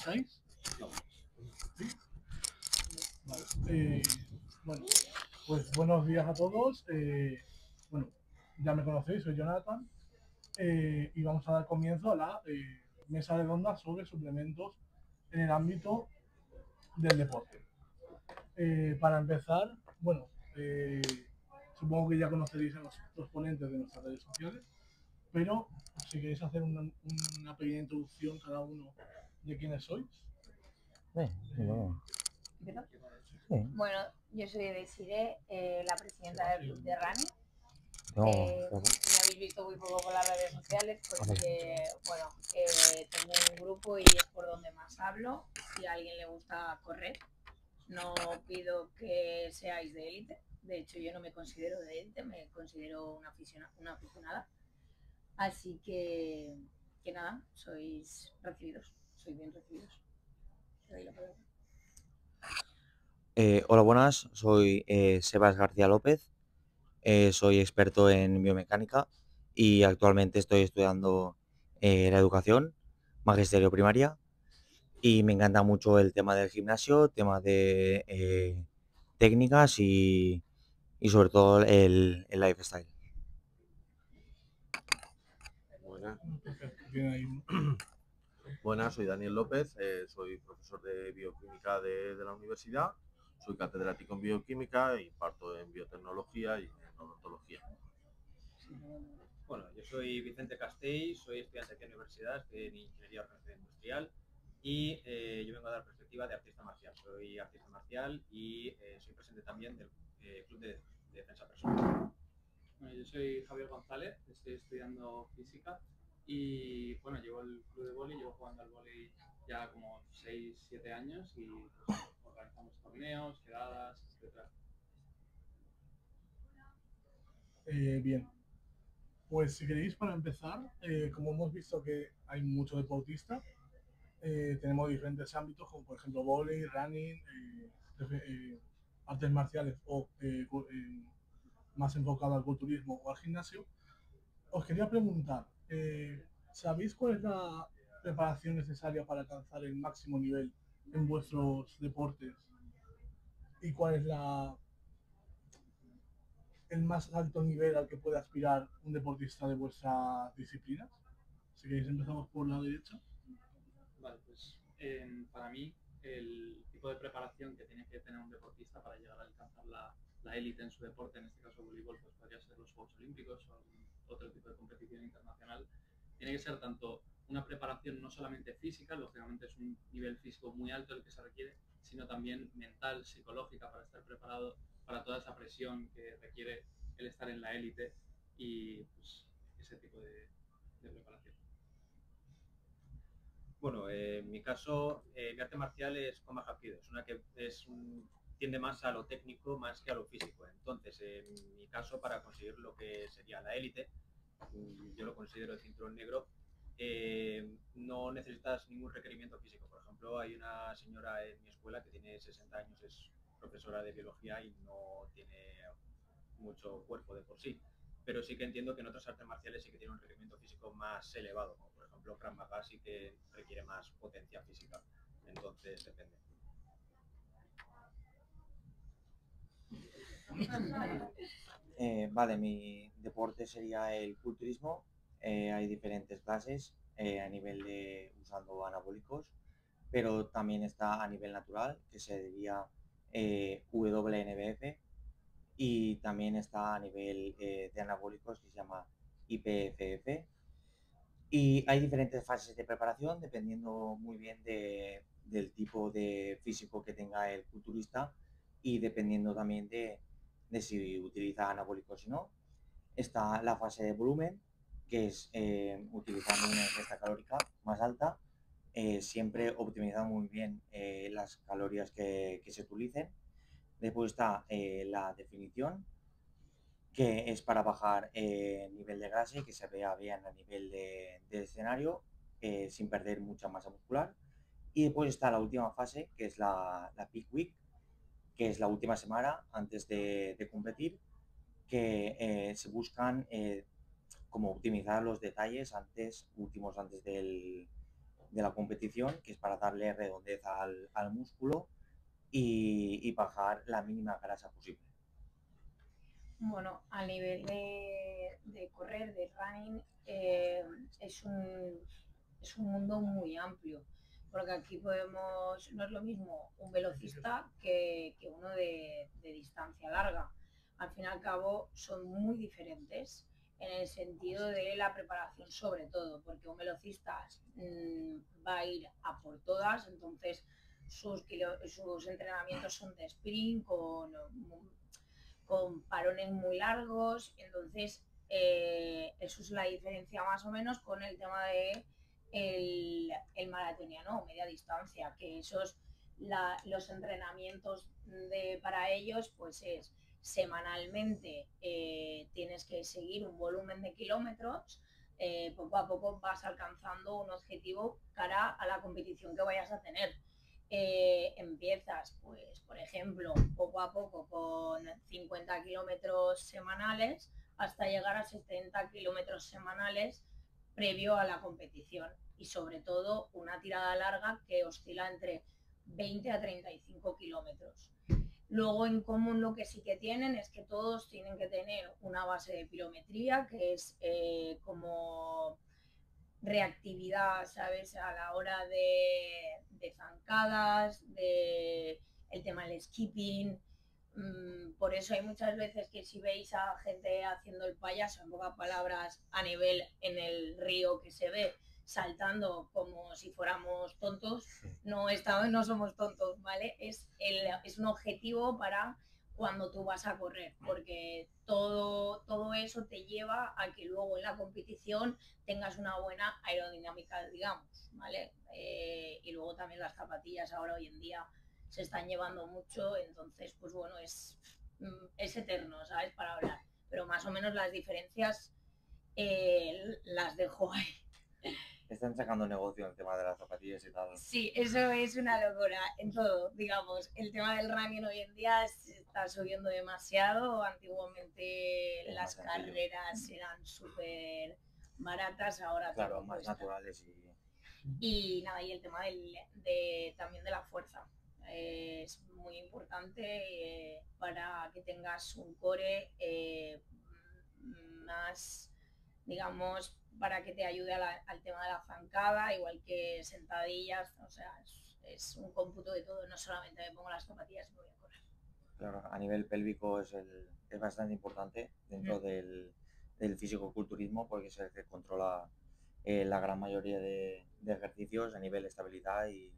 escucháis? ¿Sí? Vale. Bueno, pues buenos días a todos. Bueno, ya me conocéis, soy Jonathan. Y vamos a dar comienzo a la mesa redonda sobre suplementos en el ámbito del deporte. Para empezar, bueno, supongo que ya conoceréis a los ponentes de nuestras redes sociales, pero si queréis hacer una pequeña introducción cada uno de quiénes sois. Bueno, Bueno, yo soy Desiree, la presidenta del club de running. no, Me habéis visto muy poco por las redes sociales porque, bueno, tengo un grupo y es por donde más hablo. Si a alguien le gusta correr, no pido que seáis de élite. De hecho, yo no me considero de élite, me considero una aficionada. Así que nada, sois recibidos, sois bien recibidos. Te doy la palabra. Hola, buenas, soy Sebas García López, soy experto en biomecánica y actualmente estoy estudiando la educación, magisterio primaria, y me encanta mucho el tema del gimnasio, tema de técnicas y sobre todo el lifestyle. Buenas. Tiene ahí uno. Buenas, soy Daniel López, soy profesor de bioquímica de la universidad, soy catedrático en bioquímica, imparto en biotecnología y en odontología. Bueno, yo soy Vicente Castell, soy estudiante aquí en la universidad, estoy en Ingeniería Organización Industrial y yo vengo a dar perspectiva de artista marcial. Soy artista marcial y soy presidente también del Club de Defensa Personal. Bueno, yo soy Javier González, estoy estudiando física y bueno, llevo el club de vóley, llevo jugando al vóley ya como 6-7 años y pues, organizamos torneos, quedadas, etc. Bien, pues si queréis para empezar, como hemos visto que hay muchos deportistas, tenemos diferentes ámbitos como por ejemplo vóley, running, artes marciales o más enfocado al culturismo o al gimnasio. Os quería preguntar, ¿sabéis cuál es la preparación necesaria para alcanzar el máximo nivel en vuestros deportes? ¿Y cuál es el más alto nivel al que puede aspirar un deportista de vuestras disciplinas? Si queréis empezamos por la derecha. Vale, pues para mí el tipo de preparación que tiene que tener un deportista para llegar a alcanzar la élite en su deporte, en este caso voleibol, pues podría ser los Juegos Olímpicos o algún otro tipo de competición internacional, tiene que ser tanto una preparación no solamente física, lógicamente es un nivel físico muy alto el que se requiere, sino también mental, psicológica, para estar preparado para toda esa presión que requiere el estar en la élite y pues, ese tipo de preparación. Bueno, en mi caso, mi arte marcial es Combat Hapkido, es una que tiende más a lo técnico más que a lo físico. Entonces, en mi caso, para conseguir lo que sería la élite, yo lo considero el cinturón negro, no necesitas ningún requerimiento físico. Por ejemplo, hay una señora en mi escuela que tiene 60 años, es profesora de biología y no tiene mucho cuerpo de por sí. Pero sí que entiendo que en otras artes marciales sí que tiene un requerimiento físico más elevado, como por ejemplo Krav Maga sí que requiere más potencia física. Entonces, depende. Vale, mi deporte sería el culturismo. Hay diferentes clases a nivel de usando anabólicos, pero también está a nivel natural, que sería WNBF, y también está a nivel de anabólicos, que se llama IPFF. Y hay diferentes fases de preparación dependiendo muy bien del tipo de físico que tenga el culturista y dependiendo también de si utiliza anabólicos o no. Está la fase de volumen, que es utilizando una ingesta calórica más alta, siempre optimizando muy bien las calorías que se utilicen. Después está la definición, que es para bajar el nivel de grasa y que se vea bien a nivel de escenario sin perder mucha masa muscular. Y después está la última fase, que es la peak week, que es la última semana antes de competir, que se buscan como optimizar los detalles últimos antes de la competición, que es para darle redondez al músculo y bajar la mínima grasa posible. Bueno, a nivel de correr, de running, es un mundo muy amplio, porque aquí podemos, no es lo mismo un velocista que uno de distancia larga. Al fin y al cabo son muy diferentes en el sentido de la preparación sobre todo, porque un velocista va a ir a por todas, entonces sus entrenamientos son de sprint con parones muy largos, entonces eso es la diferencia más o menos con el tema de el maratoniano o media distancia, que los entrenamientos para ellos pues es semanalmente tienes que seguir un volumen de kilómetros, poco a poco vas alcanzando un objetivo cara a la competición que vayas a tener. Empiezas, pues, por ejemplo, poco a poco con 50 kilómetros semanales hasta llegar a 70 kilómetros semanales previo a la competición y sobre todo una tirada larga que oscila entre 20 a 35 kilómetros. Luego en común lo que sí que tienen es que todos tienen que tener una base de pirometría que es como reactividad, ¿sabes? A la hora de zancadas, de el tema del skipping. Por eso hay muchas veces que si veis a gente haciendo el payaso, en pocas palabras, a nivel en el río que se ve, saltando como si fuéramos tontos, no somos tontos, ¿vale? Es un objetivo para cuando tú vas a correr, porque todo eso te lleva a que luego en la competición tengas una buena aerodinámica, digamos, ¿vale? Y luego también las zapatillas ahora hoy en día se están llevando mucho, entonces, pues bueno, es eterno, ¿sabes? Para hablar, pero más o menos las diferencias las dejo ahí. Están sacando negocio en el tema de las zapatillas y tal. Sí, eso es una locura en todo, digamos. El tema del running hoy en día se está subiendo demasiado. Antiguamente las carreras eran súper baratas, ahora claro, todo más cuesta. naturales Y nada, y el tema también de la fuerza. Es muy importante para que tengas un core más, digamos, para que te ayude al tema de la zancada, igual que sentadillas, o sea, es un cómputo de todo, no solamente me pongo las zapatillas y me voy a correr. Claro, a nivel pélvico es bastante importante dentro del fisicoculturismo porque es el que controla la gran mayoría de ejercicios a nivel de estabilidad y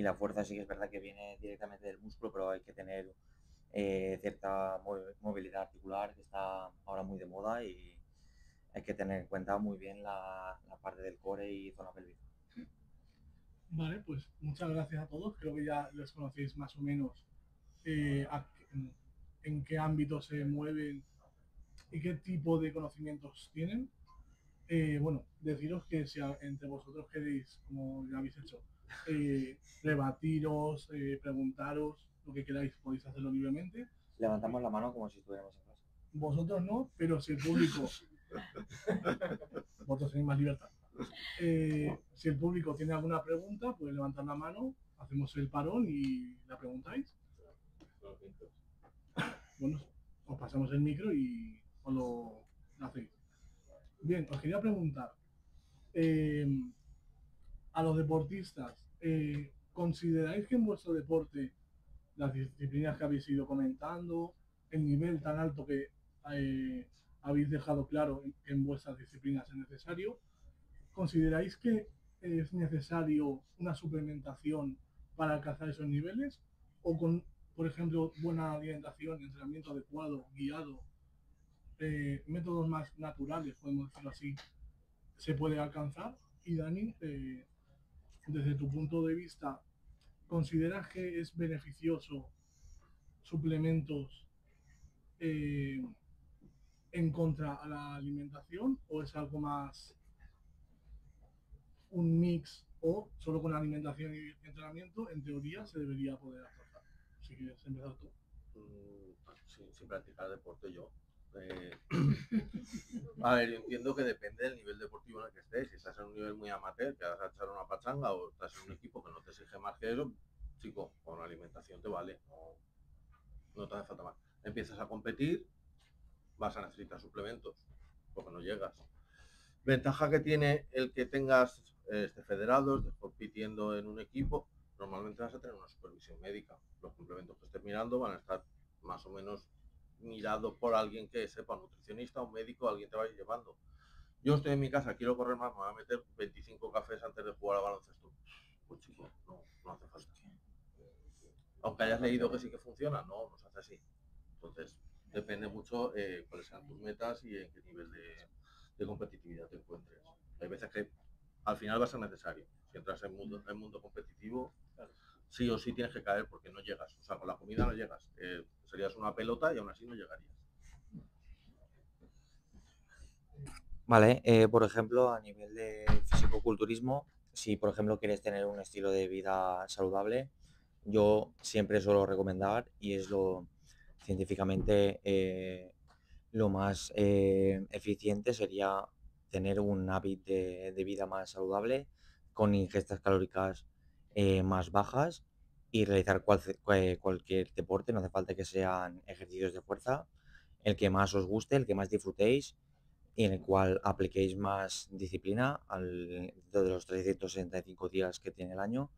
la fuerza sí que es verdad que viene directamente del músculo, pero hay que tener cierta movilidad articular que está ahora muy de moda y hay que tener en cuenta muy bien la parte del core y zona pélvica. Vale, pues muchas gracias a todos. Creo que ya los conocéis más o menos en qué ámbito se mueven y qué tipo de conocimientos tienen. Bueno, deciros que si entre vosotros queréis, como ya habéis hecho, rebatiros, preguntaros, lo que queráis, podéis hacerlo libremente. Levantamos la mano como si estuviéramos en clase. Vosotros no, pero si el público... vosotros tenéis más libertad. Si el público tiene alguna pregunta, puede levantar la mano, hacemos el parón y la preguntáis. Bueno, os pasamos el micro y os lo hacéis. Bien, os quería preguntar, a los deportistas, ¿consideráis que en vuestro deporte, las disciplinas que habéis ido comentando, el nivel tan alto que habéis dejado claro que en vuestras disciplinas es necesario, consideráis que es necesario una suplementación para alcanzar esos niveles? ¿O con, por ejemplo, buena alimentación, entrenamiento adecuado, guiado, métodos más naturales, podemos decirlo así, se puede alcanzar? Y Dani, desde tu punto de vista, ¿consideras que es beneficioso suplementos en contra a la alimentación, o es algo más un mix, o solo con alimentación y entrenamiento en teoría se debería poder alcanzar? Si quieres empezar tú. Sin practicar deporte yo, A ver, yo entiendo que depende del nivel deportivo en el que estés. Si estás en un nivel muy amateur, que vas a echar una pachanga, o estás en un equipo que no te exige más que eso, chico, con la alimentación te vale, no te hace falta más. Empiezas a competir, vas a necesitar suplementos, porque no llegas. Ventaja que tiene el que tengas federado, estés compitiendo en un equipo, normalmente vas a tener una supervisión médica. Los complementos que estés mirando van a estar más o menos mirados por alguien que sepa, un nutricionista, un médico, alguien te va a ir llevando. Yo estoy en mi casa, quiero correr más, me voy a meter 25 cafés antes de jugar al baloncesto. Pues chico, no hace falta. Aunque hayas leído que sí que funciona, no se hace así. Entonces, depende mucho cuáles sean tus metas y en qué nivel de competitividad te encuentres. Hay veces que al final va a ser necesario. Si entras en mundo competitivo, sí o sí tienes que caer porque no llegas. O sea, con la comida no llegas. Serías una pelota y aún así no llegarías. Vale, por ejemplo, a nivel de fisicoculturismo, si por ejemplo quieres tener un estilo de vida saludable, yo siempre suelo recomendar, y es lo científicamente lo más eficiente, sería tener un hábito de vida más saludable, con ingestas calóricas más bajas, y realizar cualquier deporte. No hace falta que sean ejercicios de fuerza, el que más os guste, el que más disfrutéis y en el cual apliquéis más disciplina dentro de los 365 días que tiene el año.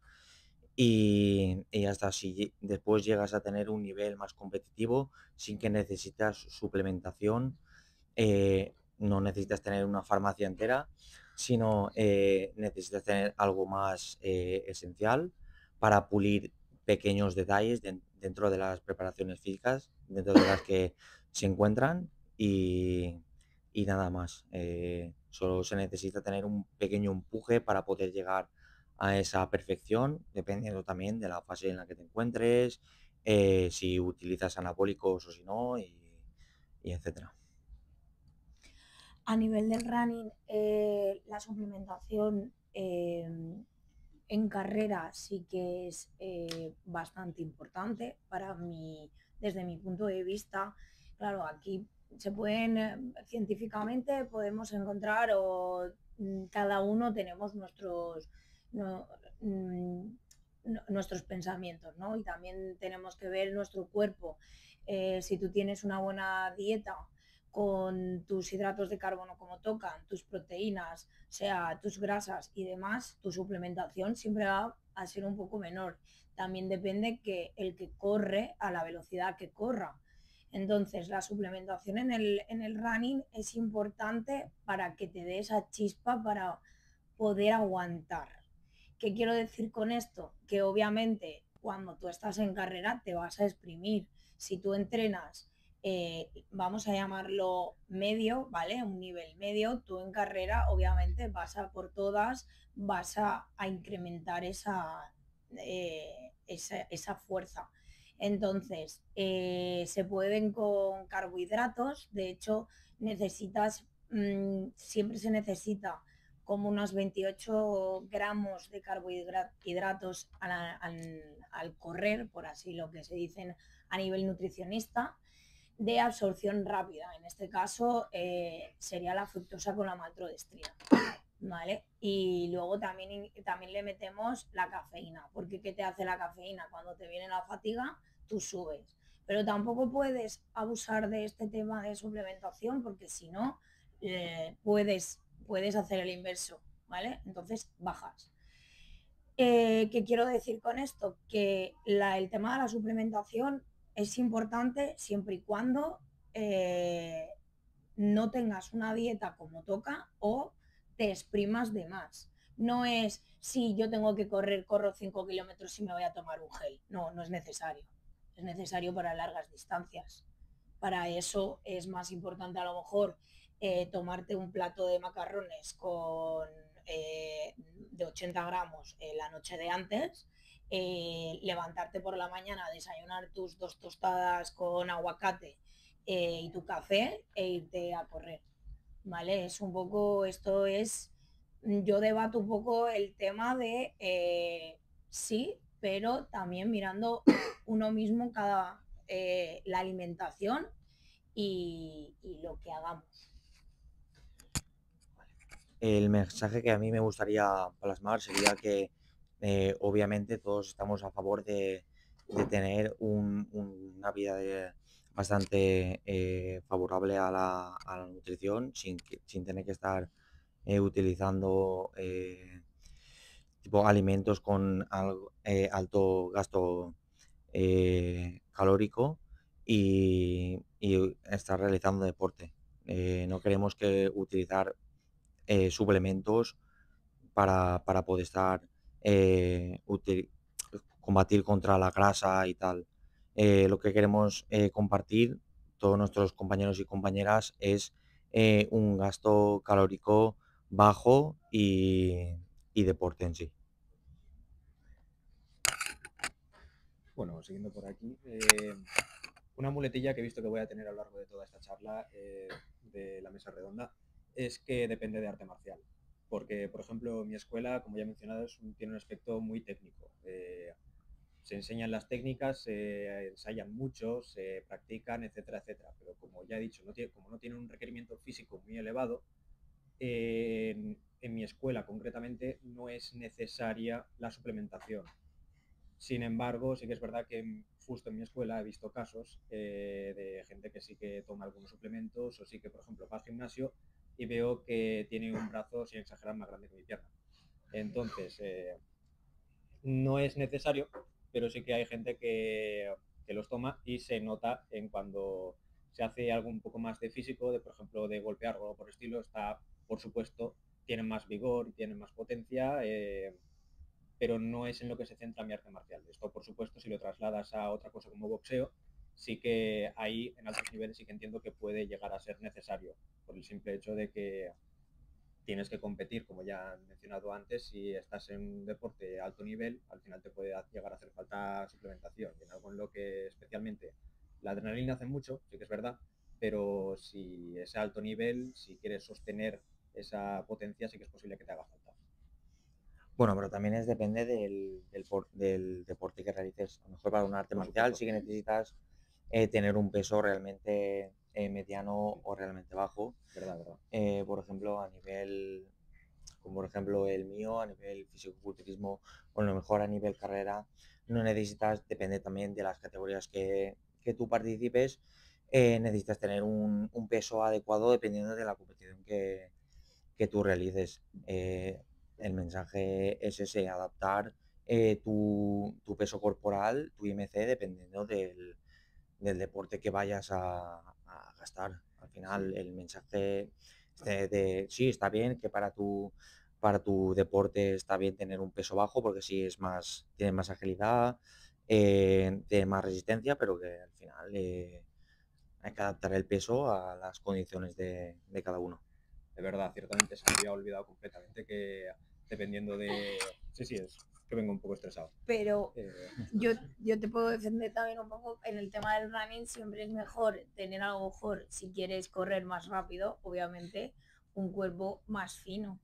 Y hasta si después llegas a tener un nivel más competitivo sin que necesitas suplementación, no necesitas tener una farmacia entera, sino necesitas tener algo más esencial para pulir pequeños detalles dentro de las preparaciones físicas, dentro de las que se encuentran, y nada más. Solo se necesita tener un pequeño empuje para poder llegar a esa perfección, dependiendo también de la fase en la que te encuentres, si utilizas anabólicos o si no, y etcétera. A nivel del running, la suplementación en carrera sí que es bastante importante para mí, desde mi punto de vista. Claro, aquí se pueden, científicamente podemos encontrar, o cada uno tenemos no, nuestros pensamientos, ¿no? Y también tenemos que ver nuestro cuerpo. Si tú tienes una buena dieta con tus hidratos de carbono como tocan, tus proteínas, o sea, tus grasas y demás, tu suplementación siempre va a ser un poco menor. También depende que el que corre a la velocidad que corra. Entonces, la suplementación en el running es importante para que te dé esa chispa para poder aguantar. ¿Qué quiero decir con esto? Que obviamente cuando tú estás en carrera te vas a exprimir. Si tú entrenas, vamos a llamarlo medio, ¿vale? Un nivel medio, tú en carrera obviamente vas a por todas, vas a incrementar esa fuerza. Entonces, se pueden con carbohidratos, de hecho, siempre se necesita como unos 28 gramos de carbohidratos al correr, por así lo que se dicen a nivel nutricionista, de absorción rápida. En este caso sería la fructosa con la maltodextrina, ¿vale? Y luego también le metemos la cafeína, porque ¿qué te hace la cafeína? Cuando te viene la fatiga, tú subes. Pero tampoco puedes abusar de este tema de suplementación, porque si no, puedes hacer el inverso, ¿vale? Entonces bajas. ¿Qué quiero decir con esto? Que el tema de la suplementación es importante siempre y cuando no tengas una dieta como toca o te exprimas de más. No es, si yo tengo que corro 5 kilómetros y me voy a tomar un gel. No, no es necesario. Es necesario para largas distancias. Para eso es más importante a lo mejor tomarte un plato de macarrones de 80 gramos la noche de antes, levantarte por la mañana, desayunar tus 2 tostadas con aguacate y tu café e irte a correr, ¿vale? Es un poco, yo debato un poco el tema de sí, pero también mirando uno mismo la alimentación y lo que hagamos. El mensaje que a mí me gustaría plasmar sería que obviamente todos estamos a favor de tener una vida bastante favorable a la nutrición sin tener que estar utilizando tipo alimentos con alto gasto calórico y estar realizando deporte. No queremos que utilizar suplementos para poder estar combatir contra la grasa y tal. Lo que queremos compartir todos nuestros compañeros y compañeras es un gasto calórico bajo y deporte en sí. Bueno, siguiendo por aquí, una muletilla que he visto que voy a tener a lo largo de toda esta charla de la mesa redonda es que depende de arte marcial. Porque, por ejemplo, mi escuela, como ya he mencionado, tiene un aspecto muy técnico. Se enseñan las técnicas, se ensayan mucho, se practican, etcétera, etcétera. Pero como ya he dicho, como no tienen un requerimiento físico muy elevado, en mi escuela concretamente no es necesaria la suplementación. Sin embargo, sí que es verdad que justo en mi escuela he visto casos de gente que sí que toma algunos suplementos o sí que, por ejemplo, va al gimnasio y veo que tiene un brazo, sin exagerar, más grande que mi pierna. Entonces, no es necesario, pero sí que hay gente que los toma y se nota en cuando se hace algo un poco más de físico, de por ejemplo, de golpear o algo por el estilo, está, por supuesto, tienen más vigor y tienen más potencia, pero no es en lo que se centra mi arte marcial. Esto, por supuesto, si lo trasladas a otra cosa como boxeo, sí que ahí en altos niveles sí que entiendo que puede llegar a ser necesario, por el simple hecho de que tienes que competir, como ya han mencionado antes, si estás en un deporte de alto nivel, al final te puede llegar a hacer falta suplementación, y en algo en lo que especialmente la adrenalina hace mucho, sí que es verdad, pero si es alto nivel, si quieres sostener esa potencia, sí que es posible que te haga falta. Bueno, pero también depende del deporte que realices. A lo mejor para un arte Por marcial supuesto. sí que necesitas tener un peso realmente mediano o realmente bajo. Verdad, verdad. Por ejemplo, como por ejemplo el mío, a nivel fisicoculturismo, o a lo mejor a nivel carrera, no necesitas, depende también de las categorías que tú participes, necesitas tener un peso adecuado dependiendo de la competición que tú realices. El mensaje es ese, adaptar tu peso corporal, tu IMC, dependiendo del deporte que vayas a gastar. Al final, el mensaje sí, está bien que para tu deporte está bien tener un peso bajo, porque sí tiene más agilidad, tiene más resistencia, pero que al final hay que adaptar el peso a las condiciones de cada uno. De verdad, ciertamente se me había olvidado completamente que dependiendo de... Sí, es que vengo un poco estresado. Pero yo te puedo defender también un poco en el tema del running. Siempre es mejor tener a lo mejor, si quieres correr más rápido, obviamente, un cuerpo más fino.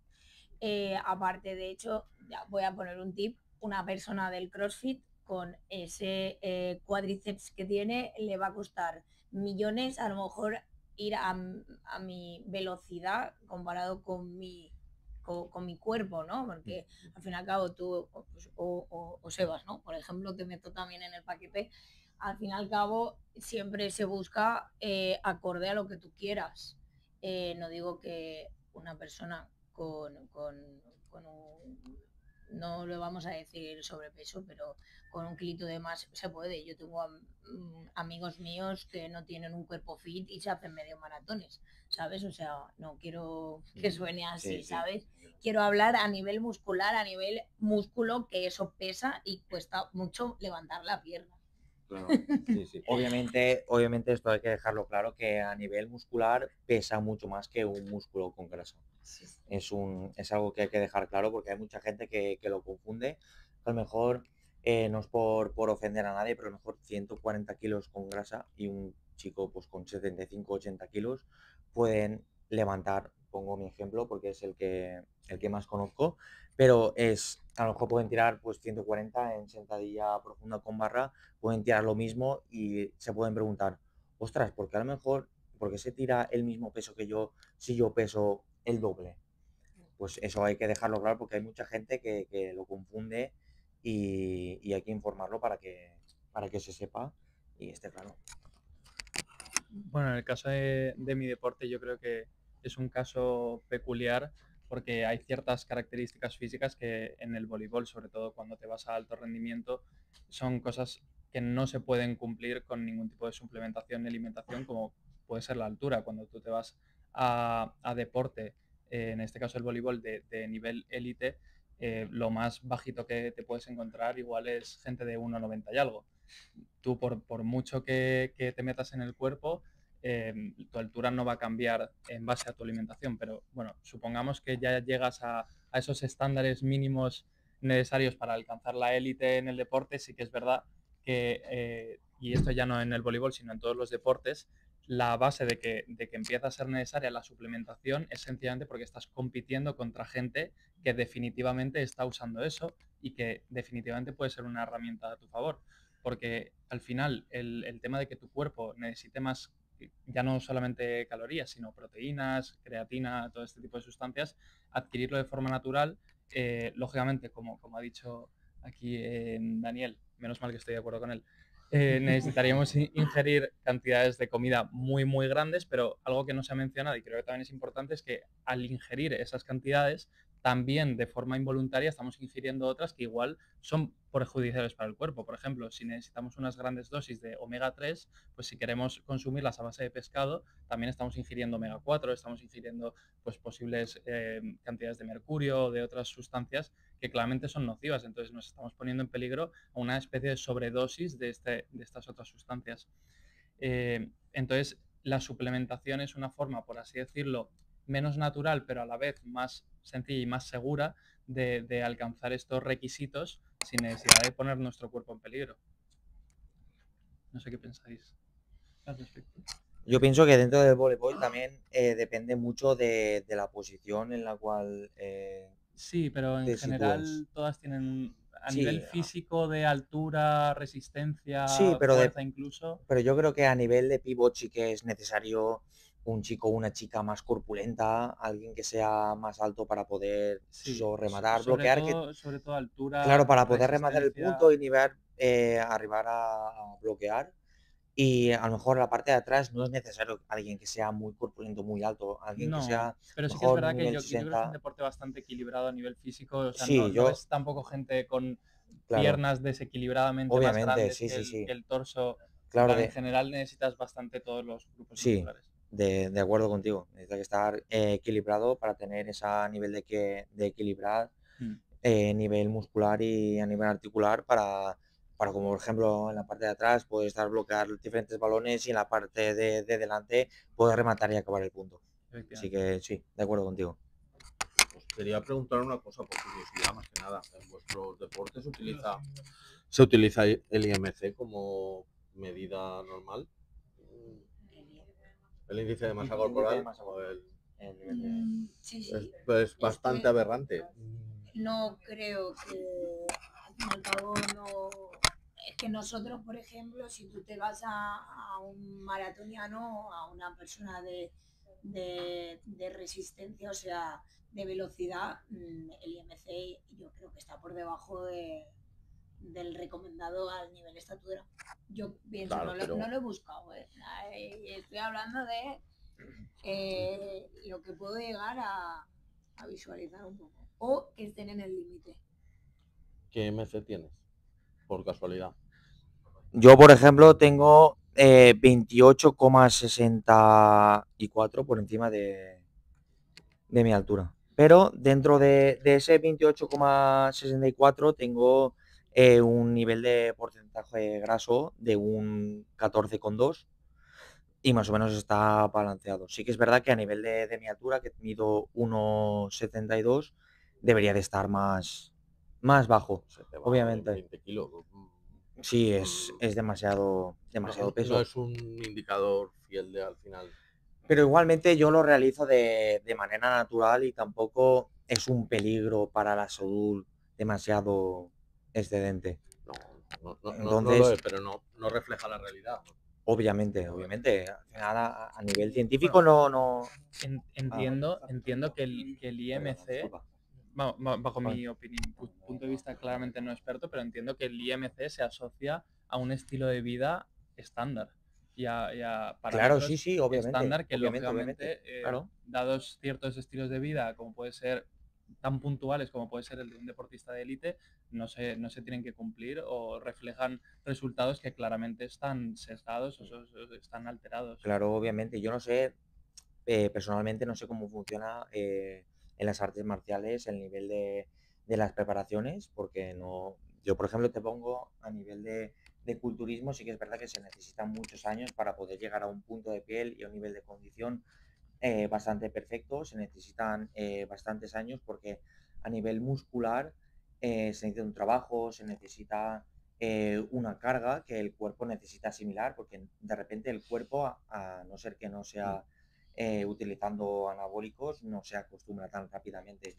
Aparte, de hecho, ya voy a poner un tip: una persona del CrossFit con ese cuádriceps que tiene le va a costar millones a lo mejor ir a mi velocidad comparado con mi cuerpo, ¿no? Porque al fin y al cabo tú pues, o Sebas, ¿no? Por ejemplo, te meto también en el paquete. Al fin y al cabo siempre se busca acorde a lo que tú quieras. No digo que una persona con un, no lo vamos a decir sobrepeso, pero con un kilito de más se puede. Yo tengo amigos míos que no tienen un cuerpo fit y se hacen medio maratones, ¿sabes? O sea, no quiero que suene así, Sí, sí. ¿sabes? Quiero hablar a nivel muscular, a nivel músculo, que eso pesa y cuesta mucho levantar la pierna. Claro. Sí. Obviamente esto hay que dejarlo claro, que a nivel muscular pesa mucho más que un músculo con grasa. Es algo que hay que dejar claro, porque hay mucha gente que lo confunde. A lo mejor no es por ofender a nadie, pero a lo mejor 140 kilos con grasa y un chico pues con 75-80 kilos pueden levantar, pongo mi ejemplo porque es el que más conozco, pero a lo mejor pueden tirar pues 140 en sentadilla profunda con barra, pueden tirar lo mismo y se pueden preguntar, ostras, ¿por qué a lo mejor ¿por qué se tira el mismo peso que yo si yo peso el doble? Pues eso hay que dejarlo claro porque hay mucha gente que lo confunde y hay que informarlo para que se sepa y esté claro. Bueno, en el caso de mi deporte yo creo que es un caso peculiar porque hay ciertas características físicas que en el voleibol, sobre todo cuando te vas a alto rendimiento, son cosas que no se pueden cumplir con ningún tipo de suplementación ni alimentación, como puede ser la altura. Cuando tú te vas a deporte, en este caso el voleibol de nivel élite, lo más bajito que te puedes encontrar igual es gente de 1,90 y algo. Tú por mucho que te metas en el cuerpo, tu altura no va a cambiar en base a tu alimentación, pero bueno, supongamos que ya llegas a esos estándares mínimos necesarios para alcanzar la élite en el deporte. Sí que es verdad que, y esto ya no en el voleibol, sino en todos los deportes, la base de que empieza a ser necesaria la suplementación es sencillamente porque estás compitiendo contra gente que definitivamente está usando eso y que definitivamente puede ser una herramienta a tu favor. Porque al final el tema de que tu cuerpo necesite más, ya no solamente calorías, sino proteínas, creatina, todo este tipo de sustancias, adquirirlo de forma natural, lógicamente, como ha dicho aquí Daniel, menos mal que estoy de acuerdo con él, necesitaríamos ingerir cantidades de comida muy, muy grandes, pero algo que no se ha mencionado y creo que también es importante es que al ingerir esas cantidades, también de forma involuntaria estamos ingiriendo otras que igual son perjudiciales para el cuerpo. Por ejemplo, si necesitamos unas grandes dosis de omega 3, pues si queremos consumirlas a base de pescado, también estamos ingiriendo omega 4, estamos ingiriendo pues posibles cantidades de mercurio o de otras sustancias que claramente son nocivas. Entonces nos estamos poniendo en peligro a una especie de sobredosis de estas otras sustancias. Entonces la suplementación es una forma, por así decirlo, menos natural, pero a la vez más sencilla y más segura de alcanzar estos requisitos sin necesidad de poner nuestro cuerpo en peligro. No sé qué pensáis al respecto. Yo pienso que dentro del voleibol también depende mucho de la posición en la cual Sí, pero en te general sitúes. todas tienen a Sí, nivel físico, de altura, resistencia, sí, fuerza incluso. pero yo creo que a nivel de pivot sí que es necesario un chico o una chica más corpulenta, alguien que sea más alto para poder Sí, rematar, sobre bloquear, sobre todo altura, claro, para poder rematar el resistencia. punto y nivel, arribar a bloquear. Y a lo mejor la parte de atrás no es necesario alguien que sea muy corpulento, muy alto, alguien que No, sea pero sí que es mejor verdad que nivel yo creo que es un 60. deporte bastante equilibrado a nivel físico. O sea, Sí, no yo, ves tampoco gente con claro, piernas desequilibradamente más obviamente, grandes sí, sí, sí, que el torso. En claro, plan, en general necesitas bastante todos los grupos sí, musculares. de acuerdo contigo. Necesita que estar equilibrado para tener ese nivel de equilibrar Mm. nivel muscular y a nivel articular para como por ejemplo en la parte de atrás poder estar bloquear diferentes balones y en la parte de delante poder rematar y acabar el punto. Así que sí, de acuerdo contigo. Os quería preguntar una cosa por curiosidad, más que nada. ¿En vuestros deportes se utiliza el IMC como medida normal? ¿El índice de masa corporal? Sí, sí. Es bastante aberrante. No creo que, al fin y al cabo, no. Es que nosotros, por ejemplo, si tú te vas a un maratoniano, a una persona de resistencia, o sea, de velocidad, el IMC yo creo que está por debajo del recomendado al nivel estatura. Yo pienso, Claro, no lo he buscado, estoy hablando de lo que puedo llegar a visualizar un poco. O que estén en el límite. ¿Qué IMC tienes? Por casualidad. Yo, por ejemplo, tengo 28,64 por encima de mi altura. Pero dentro de ese 28,64 tengo un nivel de porcentaje graso de un 14,2 y más o menos está balanceado. Sí que es verdad que a nivel de mi altura, que mido 1,72, debería de estar más bajo, Se te va obviamente. 20 kilos. Sí, es demasiado peso. No es un indicador fiel de al final. Pero igualmente yo lo realizo de manera natural y tampoco es un peligro para la salud demasiado excedente. No lo Entonces, es, pero no refleja la realidad. Obviamente. Al final, a nivel científico no... Entiendo que el Perdona, IMC, disculpa. bajo Vale. mi punto de vista claramente no experto, pero entiendo que el IMC se asocia a un estilo de vida estándar y a Claro, parámetros sí, obviamente. estándar que Obviamente. lógicamente, Claro. dados ciertos estilos de vida, como puede ser tan puntuales como puede ser el de un deportista de élite, no se tienen que cumplir o reflejan resultados que claramente están sesgados o están alterados. Claro, obviamente. Yo no sé, personalmente no sé cómo funciona en las artes marciales el nivel de las preparaciones, porque no... Yo, por ejemplo, te pongo a nivel de culturismo, sí que es verdad que se necesitan muchos años para poder llegar a un punto de piel y a un nivel de condición bastante perfecto. Se necesitan bastantes años porque a nivel muscular se necesita un trabajo, se necesita una carga que el cuerpo necesita asimilar, porque de repente el cuerpo, a no ser que no sea utilizando anabólicos, no se acostumbra tan rápidamente.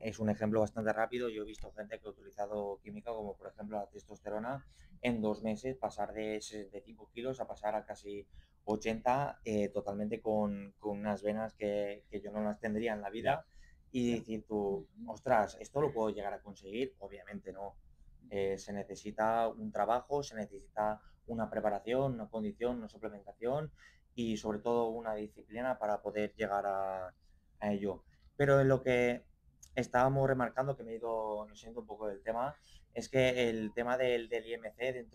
Es un ejemplo bastante rápido. Yo he visto gente que ha utilizado química, como por ejemplo la testosterona, en 2 meses pasar de 65 kilos a pasar a casi 80, totalmente con unas venas que yo no las tendría en la vida. Y decir tú, ostras, ¿esto lo puedo llegar a conseguir? Obviamente no. Se necesita un trabajo, se necesita una preparación, una condición, una suplementación y sobre todo una disciplina para poder llegar a ello. Pero en lo que estábamos remarcando, que me he ido, lo siento, un poco del tema, es que el tema del IMC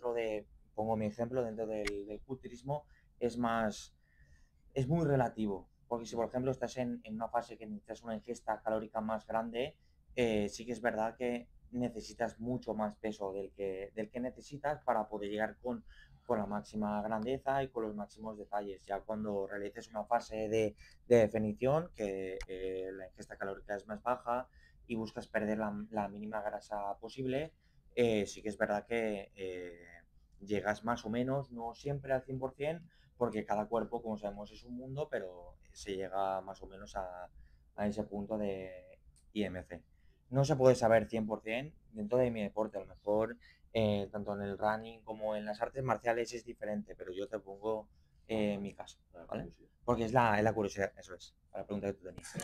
pongo mi ejemplo, dentro del culturismo, es muy relativo. Porque si, por ejemplo, estás en una fase que necesitas una ingesta calórica más grande, sí que es verdad que necesitas mucho más peso del que necesitas para poder llegar con la máxima grandeza y con los máximos detalles. Ya cuando realices una fase de definición, que la ingesta calórica es más baja y buscas perder la mínima grasa posible, sí que es verdad que llegas más o menos, no siempre al 100%, porque cada cuerpo, como sabemos, es un mundo, pero se llega más o menos a ese punto de IMC. No se puede saber 100% dentro de mi deporte, a lo mejor tanto en el running como en las artes marciales es diferente, pero yo te pongo mi caso, ¿vale? Porque es la curiosidad, eso es, la pregunta que tú tenías.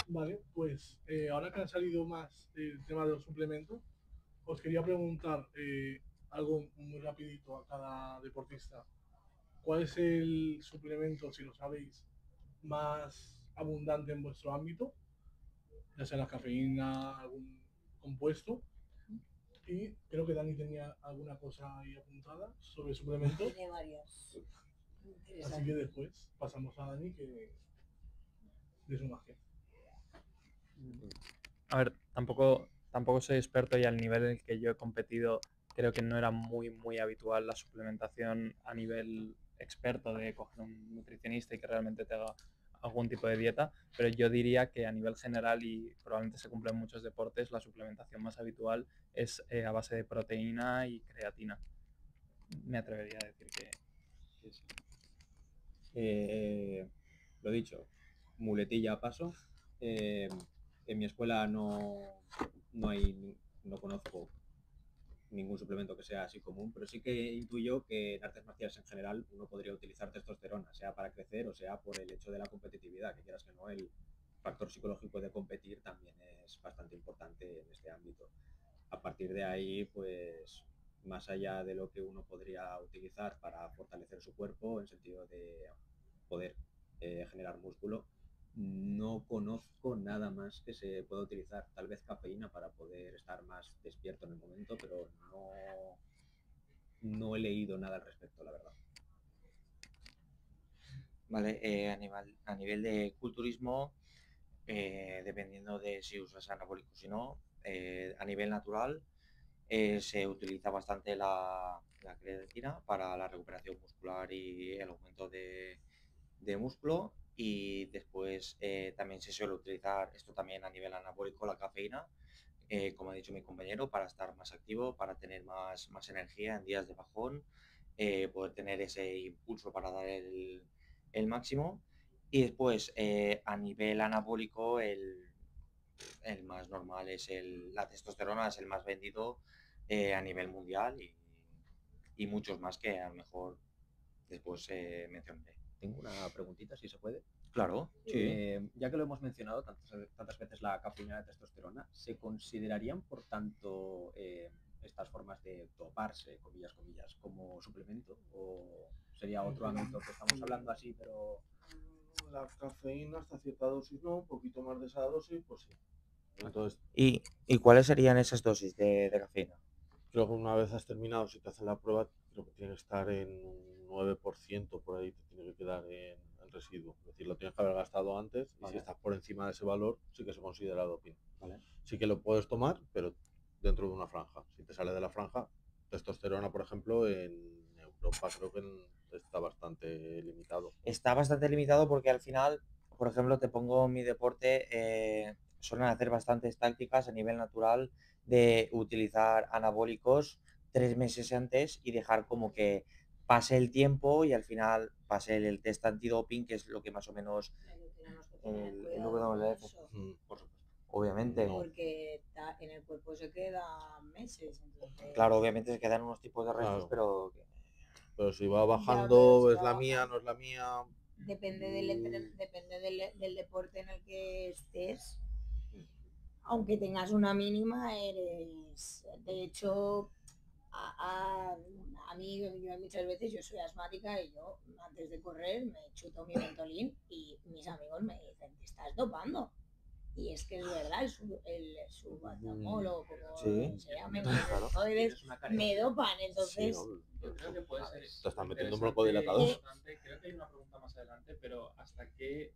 Vale, pues ahora que han salido más el tema de los suplementos, os quería preguntar algo muy rapidito a cada deportista. ¿Cuál es el suplemento, si lo sabéis, más abundante en vuestro ámbito? Ya sea la cafeína, algún compuesto. Y creo que Dani tenía alguna cosa ahí apuntada sobre suplementos. Tiene varias. Así que después pasamos a Dani que de su magia. A ver, tampoco soy experto y al nivel en el que yo he competido creo que no era muy habitual la suplementación a nivel experto de coger un nutricionista y que realmente te haga algún tipo de dieta, pero yo diría que a nivel general, y probablemente se cumple en muchos deportes, la suplementación más habitual es a base de proteína y creatina. Me atrevería a decir que sí. Lo dicho, muletilla a paso. En mi escuela no conozco ningún suplemento que sea así común, pero sí que intuyo que en artes marciales en general uno podría utilizar testosterona, sea para crecer o sea por el hecho de la competitividad, que quieras que no, el factor psicológico de competir también es bastante importante en este ámbito. A partir de ahí, pues más allá de lo que uno podría utilizar para fortalecer su cuerpo en sentido de poder generar músculo, no conozco nada más que se pueda utilizar. Tal vez cafeína para poder estar más despierto en el momento, pero no he leído nada al respecto, la verdad. Vale, a nivel de culturismo, dependiendo de si usas anabólicos o no, a nivel natural se utiliza bastante la creatina para la recuperación muscular y el aumento de músculo. Y después también se suele utilizar esto también a nivel anabólico, la cafeína, como ha dicho mi compañero, para estar más activo, para tener más energía en días de bajón, poder tener ese impulso para dar el máximo. Y después, a nivel anabólico, el más normal es la testosterona, es el más vendido a nivel mundial y muchos más que a lo mejor después mencionaré. Tengo una preguntita, si se puede. Claro, sí. Ya que lo hemos mencionado tantas veces, la cafeína de testosterona, ¿se considerarían, por tanto, estas formas de doparse, comillas, como suplemento? ¿O sería otro ámbito que estamos hablando así, pero...? La cafeína hasta cierta dosis no, un poquito más de esa dosis, pues sí. Entonces, ¿Y cuáles serían esas dosis de cafeína? creo que una vez has terminado, si te hacen la prueba, creo que tiene que estar en un 9%, por ahí te tiene que quedar en residuo. Es decir, lo tienes que haber gastado antes y si estás por encima de ese valor, sí que se considera doping. Sí que lo puedes tomar, pero dentro de una franja. Si te sale de la franja, testosterona, por ejemplo, en Europa creo que está bastante limitado. Está bastante limitado porque al final, por ejemplo, te pongo mi deporte, suelen hacer bastantes tácticas a nivel natural de utilizar anabólicos 3 meses antes y dejar como que pase el tiempo y al final pase el test antidoping, que es lo que más o menos el WWF, por supuesto, obviamente. Porque en el cuerpo se queda meses. Entonces... Claro, obviamente se quedan unos tipos de restos, Claro. pero Pero si va bajando, es la mía, no es la mía. Depende del deporte en el que estés. Aunque tengas una mínima, eres... De hecho, a mí, yo muchas veces, yo soy asmática y yo antes de correr me chuto mi Ventolin y mis amigos me dicen, te estás dopando. Y es que es verdad, el subatamol o como se llame, claro. me dopan, entonces... Yo creo que puede ser. Te están metiendo un broncodilatador. Creo que hay una pregunta más adelante, pero ¿hasta qué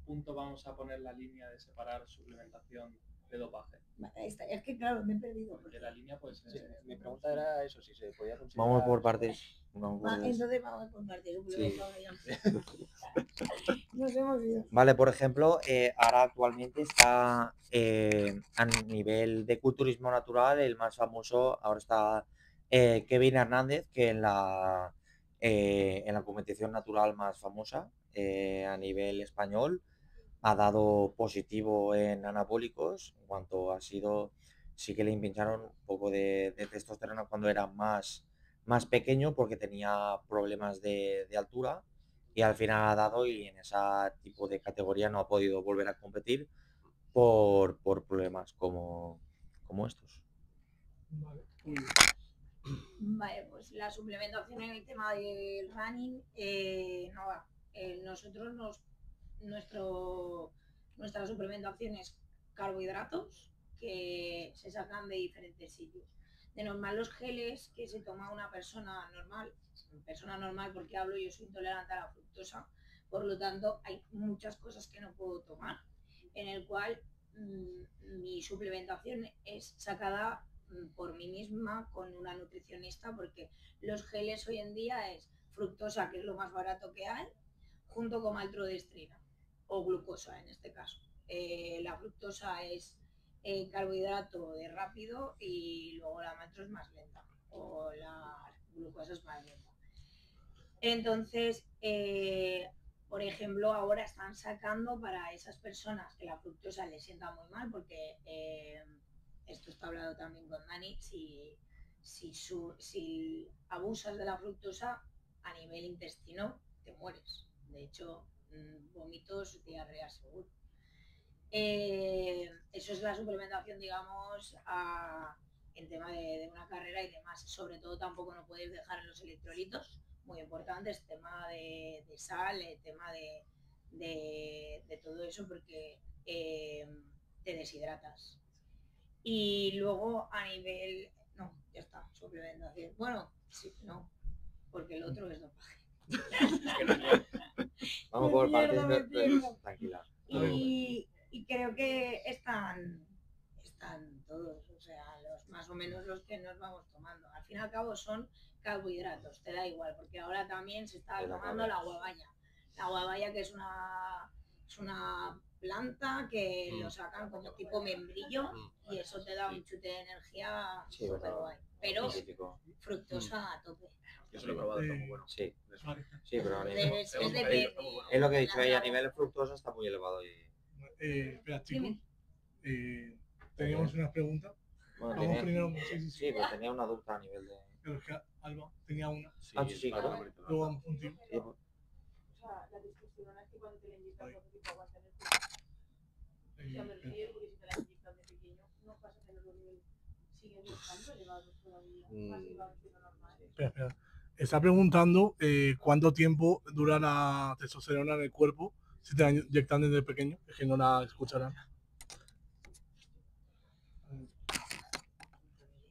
punto vamos a poner la línea de separar suplementación de dopaje? Es que claro, me he perdido. Porque la línea puede ser... Sí, mi pregunta era eso, si se podía considerar... Vamos por partes. Entonces vamos por partes. Nos hemos ido. Vale, por ejemplo, ahora actualmente está a nivel de culturismo natural, el más famoso, ahora está Kevin Hernández, que en la competición natural más famosa a nivel español ha dado positivo en anabólicos, en cuanto ha sido, sí que le pincharon un poco de testosterona cuando era más pequeño porque tenía problemas de altura y al final ha dado y en ese tipo de categoría no ha podido volver a competir por problemas como estos. Vale, pues la suplementación en el tema del running no va. Nosotros nuestra suplementación es carbohidratos que se sacan de diferentes sitios. De normal los geles que se toma una persona normal porque hablo, yo soy intolerante a la fructosa, por lo tanto hay muchas cosas que no puedo tomar, en el cual mi suplementación es sacada por mí misma con una nutricionista, porque los geles hoy en día es fructosa, que es lo más barato que hay, junto con maltodextrina o glucosa en este caso. La fructosa es carbohidrato de rápido y luego la malto es más lenta o la glucosa es más lenta. Entonces, por ejemplo, ahora están sacando para esas personas que la fructosa les sienta muy mal, porque esto está hablado también con Dani, si abusas de la fructosa a nivel intestino, te mueres. De hecho, vómitos, diarrea seguro. Eso es la suplementación, digamos, en tema de una carrera y demás. Sobre todo tampoco no puedes dejar en los electrolitos, muy importante, es tema de sal, el tema de todo eso, porque te deshidratas. Y luego a nivel... No, ya está, suplementación. Bueno, sí, no, porque el otro es dopaje. Vamos por partes, tranquila. Y creo que están todos, o sea, más o menos los que nos vamos tomando. Al fin y al cabo son carbohidratos, te da igual, porque ahora también se está tomando la guabaya. La guabaya, que es una planta que lo sacan como tipo membrillo y eso te da un chute de energía súper guay. Pero fructosa a tope. Yo se lo he probado, está muy bueno. Sí, pero es lo que he dicho, a nivel fructosa está muy elevado. Espera, chicos, teníamos unas preguntas. Bueno, Vamos tenía, primero, sí. sí, pero tenía una adulta a nivel de... Pero es que Alba tenía una. Ah, sí, claro, claro. americana. Luego vamos un tío. Sí, pues, O sea, la testosterona es que cuando te la inyectan poco tipo aguantan el cuerpo. O sea, me refiero porque si te la inyectan de pequeño, no vas a tener los niveles. Siguen estando elevados todavía. Más elevados que lo normal. Espera. Está preguntando cuánto tiempo dura la testosterona en el cuerpo si te la inyectan desde pequeño. Es que no la escucharán.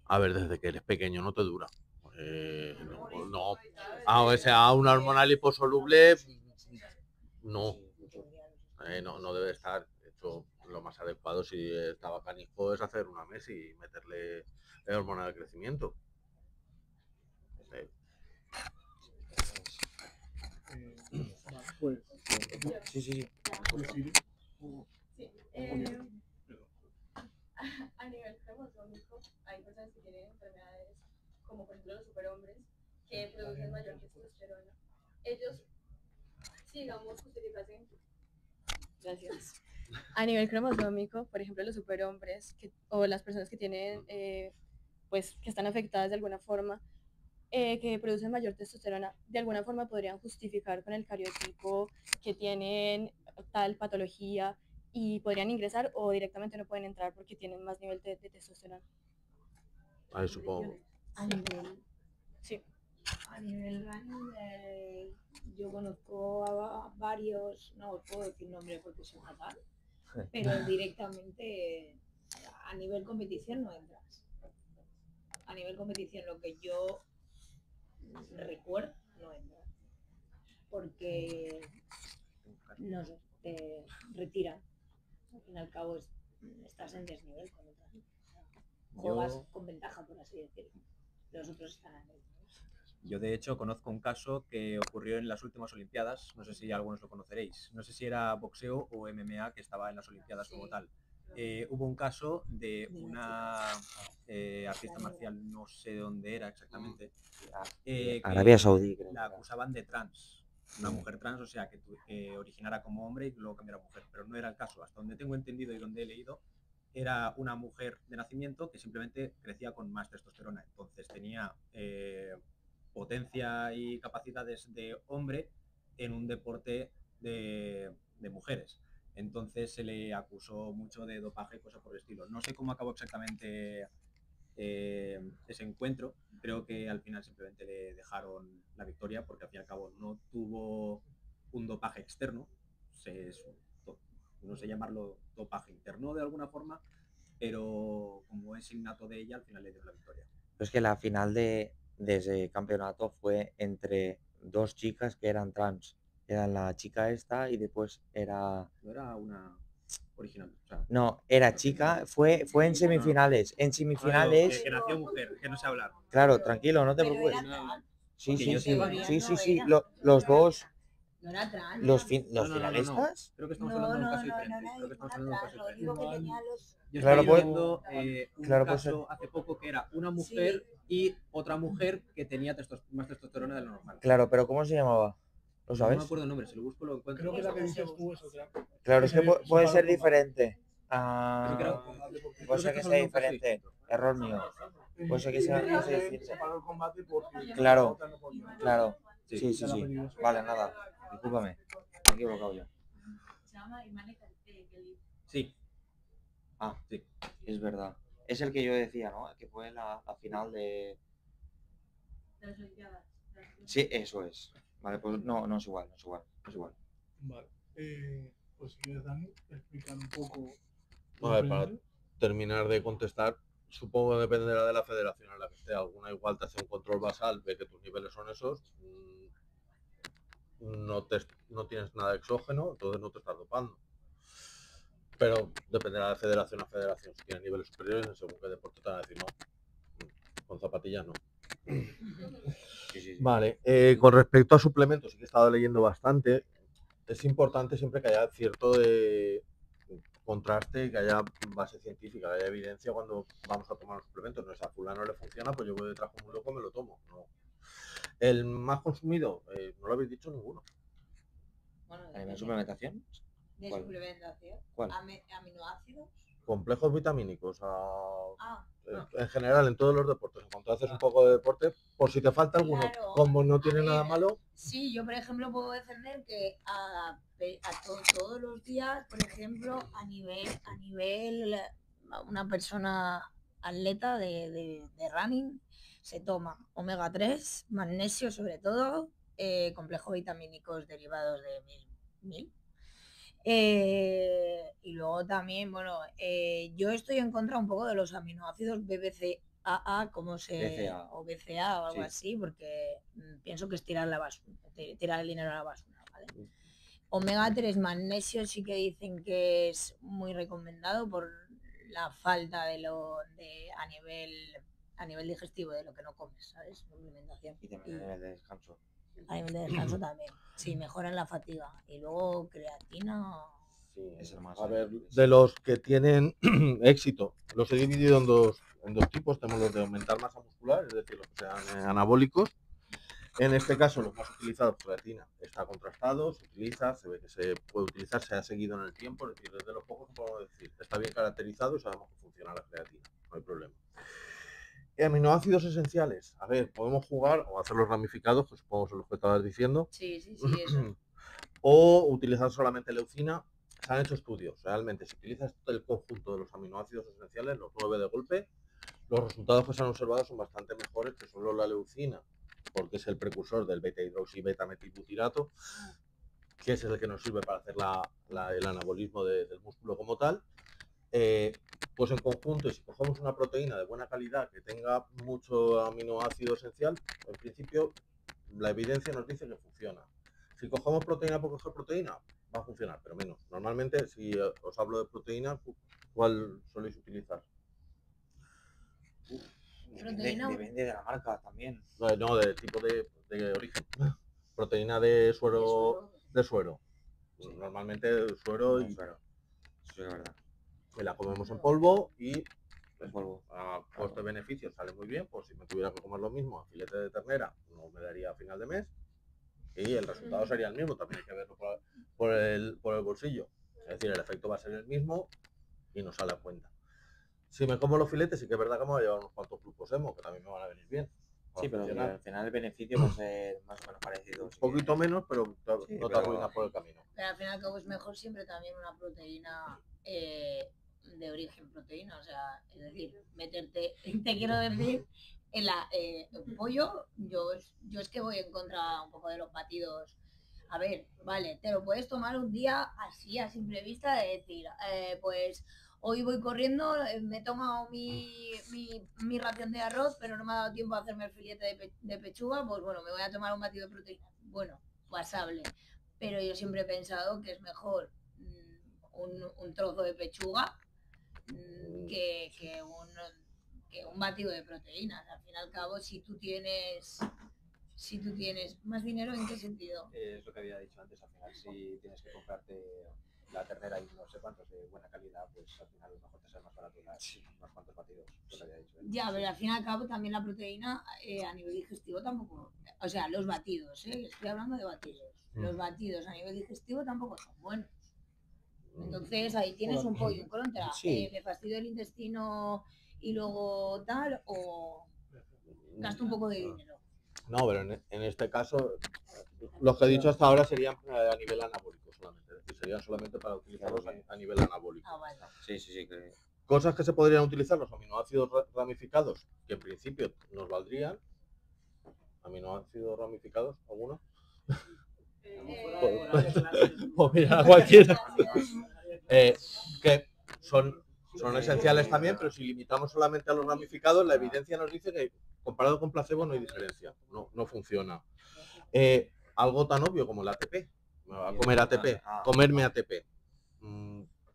A ver, desde que eres pequeño no te dura. No. Aunque sea una hormona liposoluble, no. No debe estar. De hecho, lo más adecuado si estaba canijo es hacer una mes y meterle hormona de crecimiento. Vale, pues. sí. Pues sí. Sí, a nivel cromosómico hay personas que tienen enfermedades como por ejemplo los superhombres que producen mayor testosterona. Ellos, sigamos justificación. Gracias. A nivel cromosómico, por ejemplo los superhombres o las personas que tienen, pues que están afectadas de alguna forma, que producen mayor testosterona, de alguna forma podrían justificar con el cariotipo que tienen tal patología y podrían ingresar o directamente no pueden entrar porque tienen más nivel de testosterona. Ahí supongo. A nivel, Sí. a nivel yo conozco a varios, no os puedo decir nombre porque soy fatal, pero directamente a nivel competición no entras. A nivel competición lo que yo recuerdo no entras. Porque no sé, te retiran. Al fin y al cabo estás en desnivel con otras. Juegas con ventaja, por así decirlo. Los otros están en el. Yo de hecho conozco un caso que ocurrió en las últimas Olimpiadas, no sé si algunos lo conoceréis, no sé si era boxeo o MMA que estaba en las Olimpiadas como tal. Hubo un caso de una artista marcial, no sé de dónde era exactamente, que Arabia Saudí, creo. la acusaban de trans, una mujer trans, o sea, que originara como hombre y luego cambiara a mujer, pero no era el caso. Hasta donde tengo entendido y donde he leído, era una mujer de nacimiento que simplemente crecía con más testosterona, entonces tenía potencia y capacidades de hombre en un deporte de mujeres. Entonces se le acusó mucho de dopaje y cosas por el estilo. No sé cómo acabó exactamente ese encuentro. Creo que al final simplemente le dejaron la victoria porque al fin y al cabo no tuvo un dopaje externo. No sé llamarlo dopaje interno de alguna forma, pero como es innato de ella, al final le dio la victoria. Pero es que la final de ese campeonato fue entre dos chicas que eran trans. Era la chica esta y después era... No era una original. O sea, No, era chica, fue en semifinales. En semifinales... que nació mujer, que no sé hablar. Claro, tranquilo, no te Pero preocupes. era trans. Sí, yo sí. sepa, Sí. no era. Los dos... No era trans. Los No. finalistas... Creo que estamos hablando de un caso no diferente. Creo que estamos hablando de un caso Lo diferente. digo que tenía los. Yo Claro, estoy pues- viendo un claro, pues- caso hace poco que era una mujer y otra mujer que tenía más testosterona de lo normal. Claro, pero ¿cómo se llamaba? ¿Lo No sabes? me acuerdo el nombre, si lo busco lo encuentro. Creo que la que dices tú es otra. Claro, es que puede ser Pero diferente. Creo Puede ser que sea diferente. Error mío. Puede ser que sea diferente. Separó el combate porque Claro. la otra no podía. Claro. Sí. Sí. Vale, nada. Discúlpame. Me he equivocado yo. Se llama Imane Kelly. Sí. Ah, sí. Es verdad. Es el que yo decía, ¿no? Que fue la final de... De las Olimpiadas. Sí, eso es. Vale, pues no es igual. Vale. Pues si quieres, Dani, explicar un poco. A ver, para terminar de contestar, supongo que dependerá de la federación en la que esté. Alguna igual te hace un control basal, ve que tus niveles son esos, no tienes nada exógeno, entonces no te estás dopando. Pero dependerá de federación a federación. Si tiene niveles superiores, en según qué deporte te van a decir no. Con zapatillas no. Sí. Vale, con respecto a suplementos, sí que he estado leyendo bastante. Es importante siempre que haya cierto de contraste, que haya base científica, que haya evidencia cuando vamos a tomar los suplementos. No es a fulano le funciona, pues yo voy detrás como un loco me lo tomo. No. El más consumido, no lo habéis dicho ninguno. Bueno, ¿A nivel suplementación? de ¿Cuál? suplementación. ¿Cuál? Aminoácidos. complejos vitamínicos Ah, en general en todos los deportes. En cuanto haces un poco de deporte, por si te falta alguno, Claro, como no tiene a nada ver, malo, sí, yo por ejemplo puedo defender que todos los días, por ejemplo, a nivel una persona atleta de running se toma omega 3, magnesio sobre todo, complejos vitamínicos derivados de mil. Y luego también, bueno, yo estoy en contra un poco de los aminoácidos BCAA, BCAA. o BCA o algo Sí. así, porque pienso que es tirar la basura, tirar el dinero a la basura, ¿vale? Omega 3 magnesio sí que dicen que es muy recomendado por la falta a nivel digestivo de lo que no comes, ¿sabes? Suplementación. Y también a nivel de descanso. A nivel de descanso también. Sí, mejoran la fatiga. Y luego creatina. sí, Es el más a ver, habitual. de los que tienen éxito, los he dividido en dos tipos. Tenemos los de aumentar masa muscular, es decir, los que sean anabólicos. En este caso, los más utilizados, creatina, está contrastado, se utiliza, se ve que se puede utilizar, se ha seguido en el tiempo, es decir, desde los pocos que podemos decir, está bien caracterizado y sabemos que funciona la creatina, no hay problema. Aminoácidos esenciales, a ver, podemos jugar o hacerlos ramificados, que supongo que son los que estabas diciendo, Sí, eso. o utilizar solamente leucina. Se han hecho estudios, realmente, si utilizas el conjunto de los aminoácidos esenciales, los 9 de golpe, los resultados que se han observado son bastante mejores que solo la leucina, porque es el precursor del beta-hidroxi beta-metilbutirato, que es el que nos sirve para hacer el anabolismo del músculo como tal. Pues en conjunto, y si cogemos una proteína de buena calidad que tenga mucho aminoácido esencial, en principio la evidencia nos dice que funciona. Si cogemos proteína por coger proteína, va a funcionar, pero menos. Normalmente, si os hablo de proteína, ¿cuál soléis utilizar? Depende de la marca también. No, del tipo de origen. Proteína de suero. De suero. Sí. Normalmente suero y Suero. Eso es verdad. que la comemos en polvo y En polvo. a coste-beneficio sale muy bien. Pues si me tuviera que comer lo mismo a filete de ternera, no me daría a final de mes. Y el resultado sería el mismo, también hay que verlo por el bolsillo. Es decir, el efecto va a ser el mismo y nos sale a cuenta. Si me como los filetes, sí que es verdad que me voy a llevar unos cuantos glucosemos, que también me van a venir bien. Sí, pero al final el beneficio va a ser más o menos parecido. Un poquito menos, pero no te arruinas por el camino. Pero al final es mejor siempre también una proteína de origen proteína, o sea, es decir, meterte, te quiero decir, en pollo, yo es que voy en contra un poco de los batidos. A ver, vale, te lo puedes tomar un día así, a simple vista, de decir, pues hoy voy corriendo, me he tomado mi ración de arroz, pero no me ha dado tiempo a hacerme el filete de pechuga, pues bueno, me voy a tomar un batido de proteína. Bueno, pasable. Pero yo siempre he pensado que es mejor un trozo de pechuga que un batido de proteínas. Al fin y al cabo, si tú tienes más dinero, ¿en qué sentido? Es lo que había dicho antes, al final si tienes que comprarte la ternera y no sé cuántos de buena calidad, pues al final a lo mejor te sale más barato unos cuantos batidos, lo que había dicho. Ya, pero al fin y al cabo también la proteína a nivel digestivo tampoco, o sea, los batidos, estoy hablando de batidos, los batidos a nivel digestivo tampoco son buenos. Entonces ahí tienes un pollo en contra, me fastidio el intestino y luego tal, o gasto un poco de dinero. No, pero en este caso, los que he dicho hasta ahora serían a nivel anabólico solamente, es decir, serían solamente para utilizarlos a nivel anabólico. Ah, vale. Sí. Cosas que se podrían utilizar, los aminoácidos ramificados, que en principio nos valdrían. ¿Aminoácidos ramificados? ¿Alguno? Pues mira, cualquiera. Que son esenciales también, pero si limitamos solamente a los ramificados, la evidencia nos dice que comparado con placebo no hay diferencia, no funciona. Algo tan obvio como el ATP, me va a comer ATP, comerme ATP.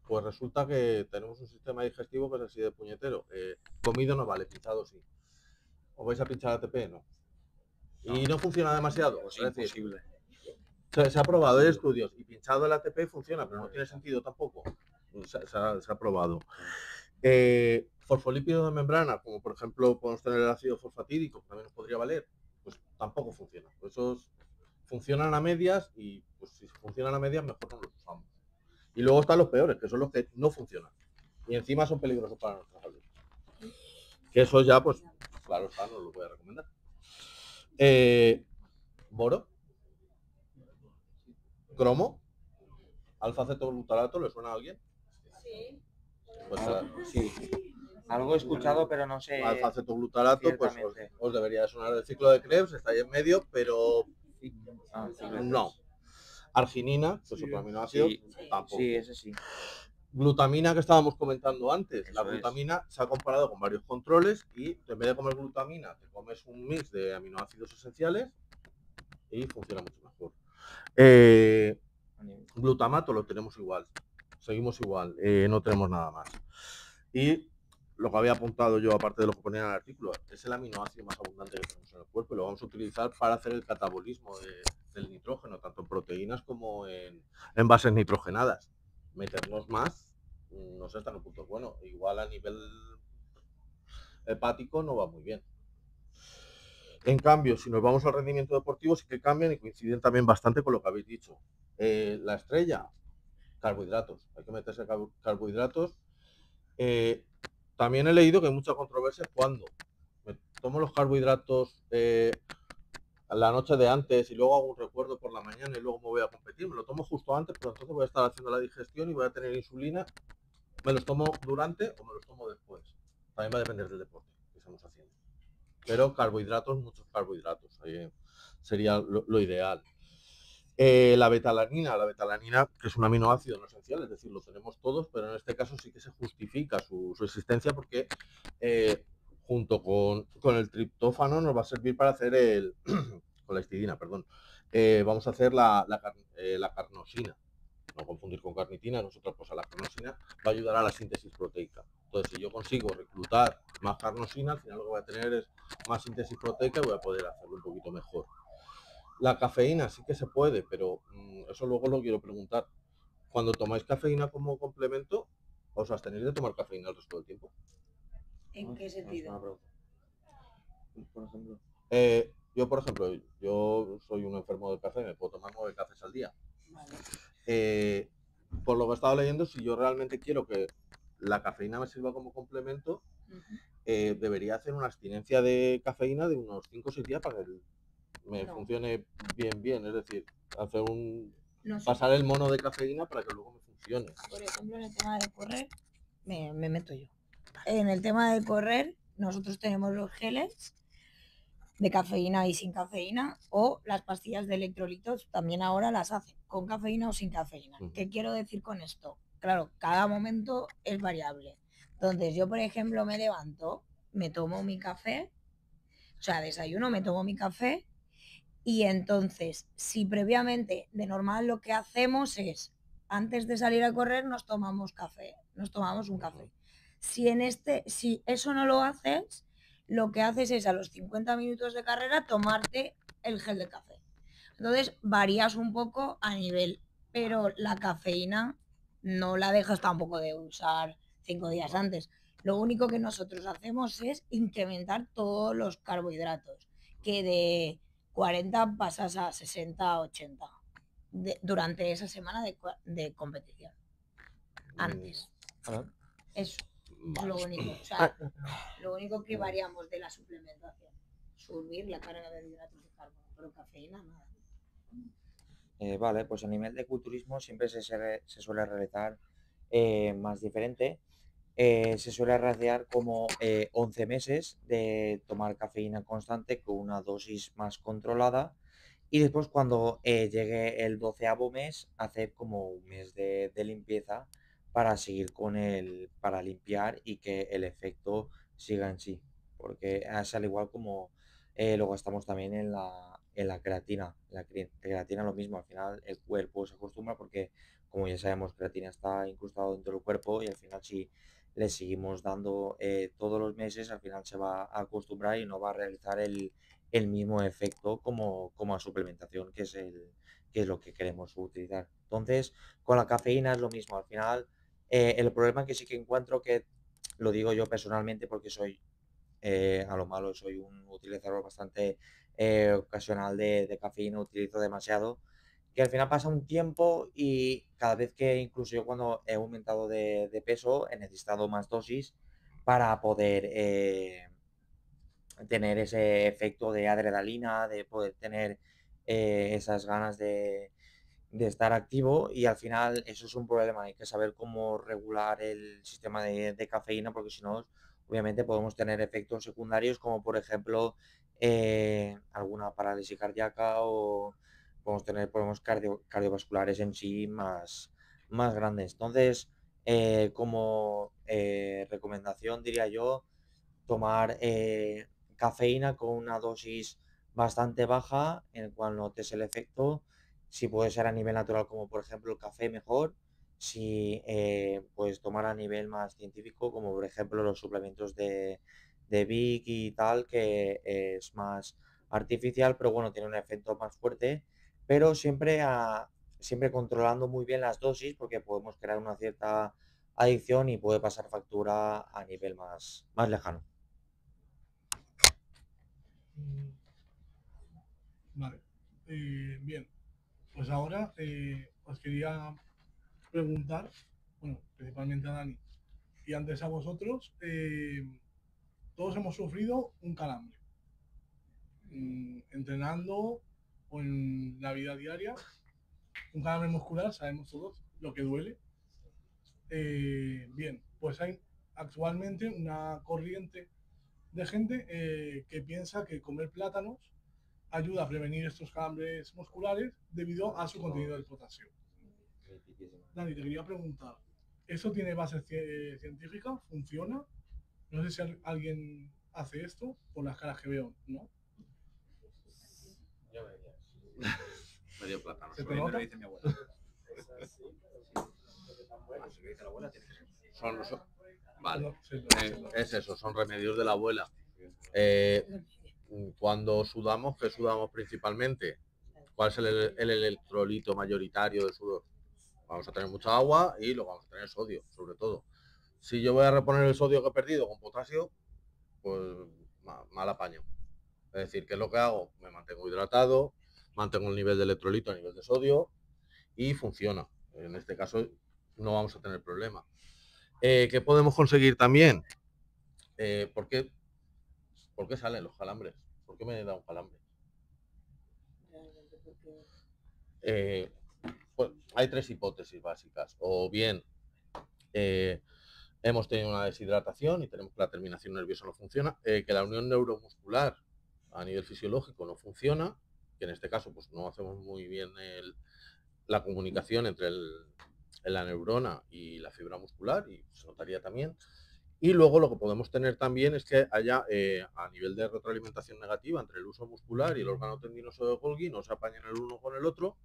Pues resulta que tenemos un sistema digestivo que es así de puñetero. Comido no vale, pinchado sí. ¿Os vais a pinchar ATP? No. Y no funciona demasiado. Pues Es decir, imposible. se ha probado en estudios y pinchado el ATP funciona, pero no tiene sentido tampoco. Se ha probado. Fosfolípidos de membrana, como por ejemplo podemos tener el ácido fosfatídico, que también nos podría valer, pues tampoco funciona. Pues esos funcionan a medias y pues si funcionan a medias mejor no los usamos. Y luego están los peores, que son los que no funcionan. y encima son peligrosos para nuestra salud. Que eso ya, pues, claro está, no lo voy a recomendar. Boro, cromo, alfa-cetoglutarato, ¿le suena a alguien? Sí. Pues Sí, algo he escuchado, pero no sé alfa-cetoglutarato, pues ciertamente. os debería sonar el ciclo de Krebs, está ahí en medio, pero no. Arginina, que es otro aminoácido, Sí, tampoco. sí, ese sí. Glutamina, que estábamos comentando antes. Eso La glutamina se ha comparado con varios controles y en vez de comer glutamina, te comes un mix de aminoácidos esenciales y funciona mucho mejor. Glutamato lo tenemos igual, seguimos igual, no tenemos nada más. Y lo que había apuntado yo, aparte de lo que ponía en el artículo, es el aminoácido más abundante que tenemos en el cuerpo y lo vamos a utilizar para hacer el catabolismo del nitrógeno, tanto en proteínas como en bases nitrogenadas. Meternos más, no sé hasta qué punto es bueno, igual a nivel hepático no va muy bien. En cambio, si nos vamos al rendimiento deportivo, sí que cambian y coinciden también bastante con lo que habéis dicho. La estrella, carbohidratos, hay que meterse carbohidratos. También he leído que hay mucha controversia cuando me tomo los carbohidratos la noche de antes y luego hago un recuerdo por la mañana y luego me voy a competir. Me lo tomo justo antes, pero entonces voy a estar haciendo la digestión y voy a tener insulina. ¿Me los tomo durante o me los tomo después? También va a depender del deporte que estamos haciendo. Pero carbohidratos, muchos carbohidratos. Sería lo ideal. La betalanina, que es un aminoácido no esencial, es decir, lo tenemos todos, pero en este caso sí que se justifica su existencia porque junto con el triptófano nos va a servir para hacer con la histidina, perdón, vamos a hacer la carnosina. No confundir con carnitina, es otra cosa. La carnosina va a ayudar a la síntesis proteica. Entonces, si yo consigo reclutar más carnosina, al final lo que voy a tener es más síntesis proteica y voy a poder hacerlo un poquito mejor. La cafeína sí que se puede, pero eso luego lo quiero preguntar. Cuando tomáis cafeína como complemento, ¿os abstenéis de tomar cafeína el resto del tiempo? ¿En qué sentido? Por ejemplo. Yo, por ejemplo, yo soy un enfermo del café, me puedo tomar 9 cafés al día. Vale. Por lo que he estado leyendo, si yo realmente quiero que la cafeína me sirva como complemento, debería hacer una abstinencia de cafeína de unos 5 o 6 días para que me funcione bien, es decir, hacer pasar el mono de cafeína para que luego me funcione. Por ejemplo, en el tema de correr, me meto yo. En el tema de correr, nosotros tenemos los geles de cafeína y sin cafeína, o las pastillas de electrolitos también ahora las hacen con cafeína o sin cafeína. ¿Qué quiero decir con esto? Claro, cada momento es variable. Entonces, yo, por ejemplo, me levanto, me tomo mi café, o sea, desayuno, me tomo mi café, y entonces, si previamente, de normal, lo que hacemos es, antes de salir a correr, nos tomamos un café. Si eso no lo haces, lo que haces es a los 50 minutos de carrera tomarte el gel de café. Entonces varías un poco a nivel, pero la cafeína no la dejas tampoco de usar 5 días antes. Lo único que nosotros hacemos es incrementar todos los carbohidratos, que de 40 pasas a 60, 80 durante esa semana de competición. Antes. Eso. Es lo único. O sea, lo único que variamos de la suplementación. Subir la carga de hidratos de carbono, pero cafeína nada. Vale, pues a nivel de culturismo siempre se suele realizar más diferente. Se suele rastrear como 11 meses de tomar cafeína constante con una dosis más controlada. Y después cuando llegue el 12º mes, hacer como un mes de limpieza para seguir para limpiar y que el efecto siga en sí. Porque es al igual como lo gastamos también en la creatina. La creatina lo mismo, al final el cuerpo se acostumbra porque, como ya sabemos, creatina está incrustado dentro del cuerpo y al final si le seguimos dando todos los meses, al final se va a acostumbrar y no va a realizar el mismo efecto como a suplementación, que es lo que queremos utilizar. Entonces, con la cafeína es lo mismo. Al final, el problema que sí que encuentro, que lo digo yo personalmente porque soy, a lo malo, soy un utilizador bastante ocasional de cafeína, utilizo demasiado, y al final pasa un tiempo y cada vez que, incluso yo cuando he aumentado de peso, he necesitado más dosis para poder tener ese efecto de adrenalina, de poder tener esas ganas de estar activo, y al final eso es un problema. Hay que saber cómo regular el sistema de cafeína, porque si no, obviamente podemos tener efectos secundarios como por ejemplo alguna parálisis cardíaca, o podemos tener problemas cardiovasculares en sí más grandes. Entonces, como recomendación diría yo, tomar cafeína con una dosis bastante baja en el cual notes el efecto. Si puede ser a nivel natural, como por ejemplo el café, mejor. Si puedes tomar a nivel más científico, como por ejemplo los suplementos de Vic y tal, que es más artificial, pero bueno, tiene un efecto más fuerte, pero siempre controlando muy bien las dosis, porque podemos crear una cierta adicción y puede pasar factura a nivel más lejano. Vale. Bien, pues ahora os quería preguntar, bueno, principalmente a Dani y antes a vosotros, todos hemos sufrido un calambre. Entrenando o en la vida diaria, un calambre muscular, sabemos todos lo que duele. Bien, pues hay actualmente una corriente de gente que piensa que comer plátanos ayuda a prevenir estos calambres musculares debido a su contenido de potasio. Dani, te quería preguntar, ¿eso tiene base científica? ¿Funciona? No sé si alguien hace esto, por las caras que veo, ¿no? Yo me diría. Medio plátano. ¿Se te Me lo nota? dice mi abuela. Bueno, si lo dice la abuela, tiene que ser. Vale. Sí, Es eso, son remedios de la abuela. Cuando sudamos, ¿qué sudamos principalmente? ¿Cuál es el electrolito mayoritario del sudor? Vamos a tener mucha agua y luego vamos a tener sodio, sobre todo. Si yo voy a reponer el sodio que he perdido con potasio, pues mal apaño. Es decir, ¿qué es lo que hago? Me mantengo hidratado, mantengo el nivel de electrolito a nivel de sodio y funciona. En este caso no vamos a tener problema. ¿Qué podemos conseguir también? ¿Por qué salen los calambres? ¿Por qué me da un calambre? Pues hay tres hipótesis básicas. O bien hemos tenido una deshidratación y tenemos que la terminación nerviosa no funciona, que la unión neuromuscular a nivel fisiológico no funciona, que en este caso pues no hacemos muy bien la comunicación entre la neurona y la fibra muscular, y se notaría también. Y luego lo que podemos tener también es que haya, a nivel de retroalimentación negativa entre el uso muscular y el órgano tendinoso de Golgi, no se apañen el uno con el otro,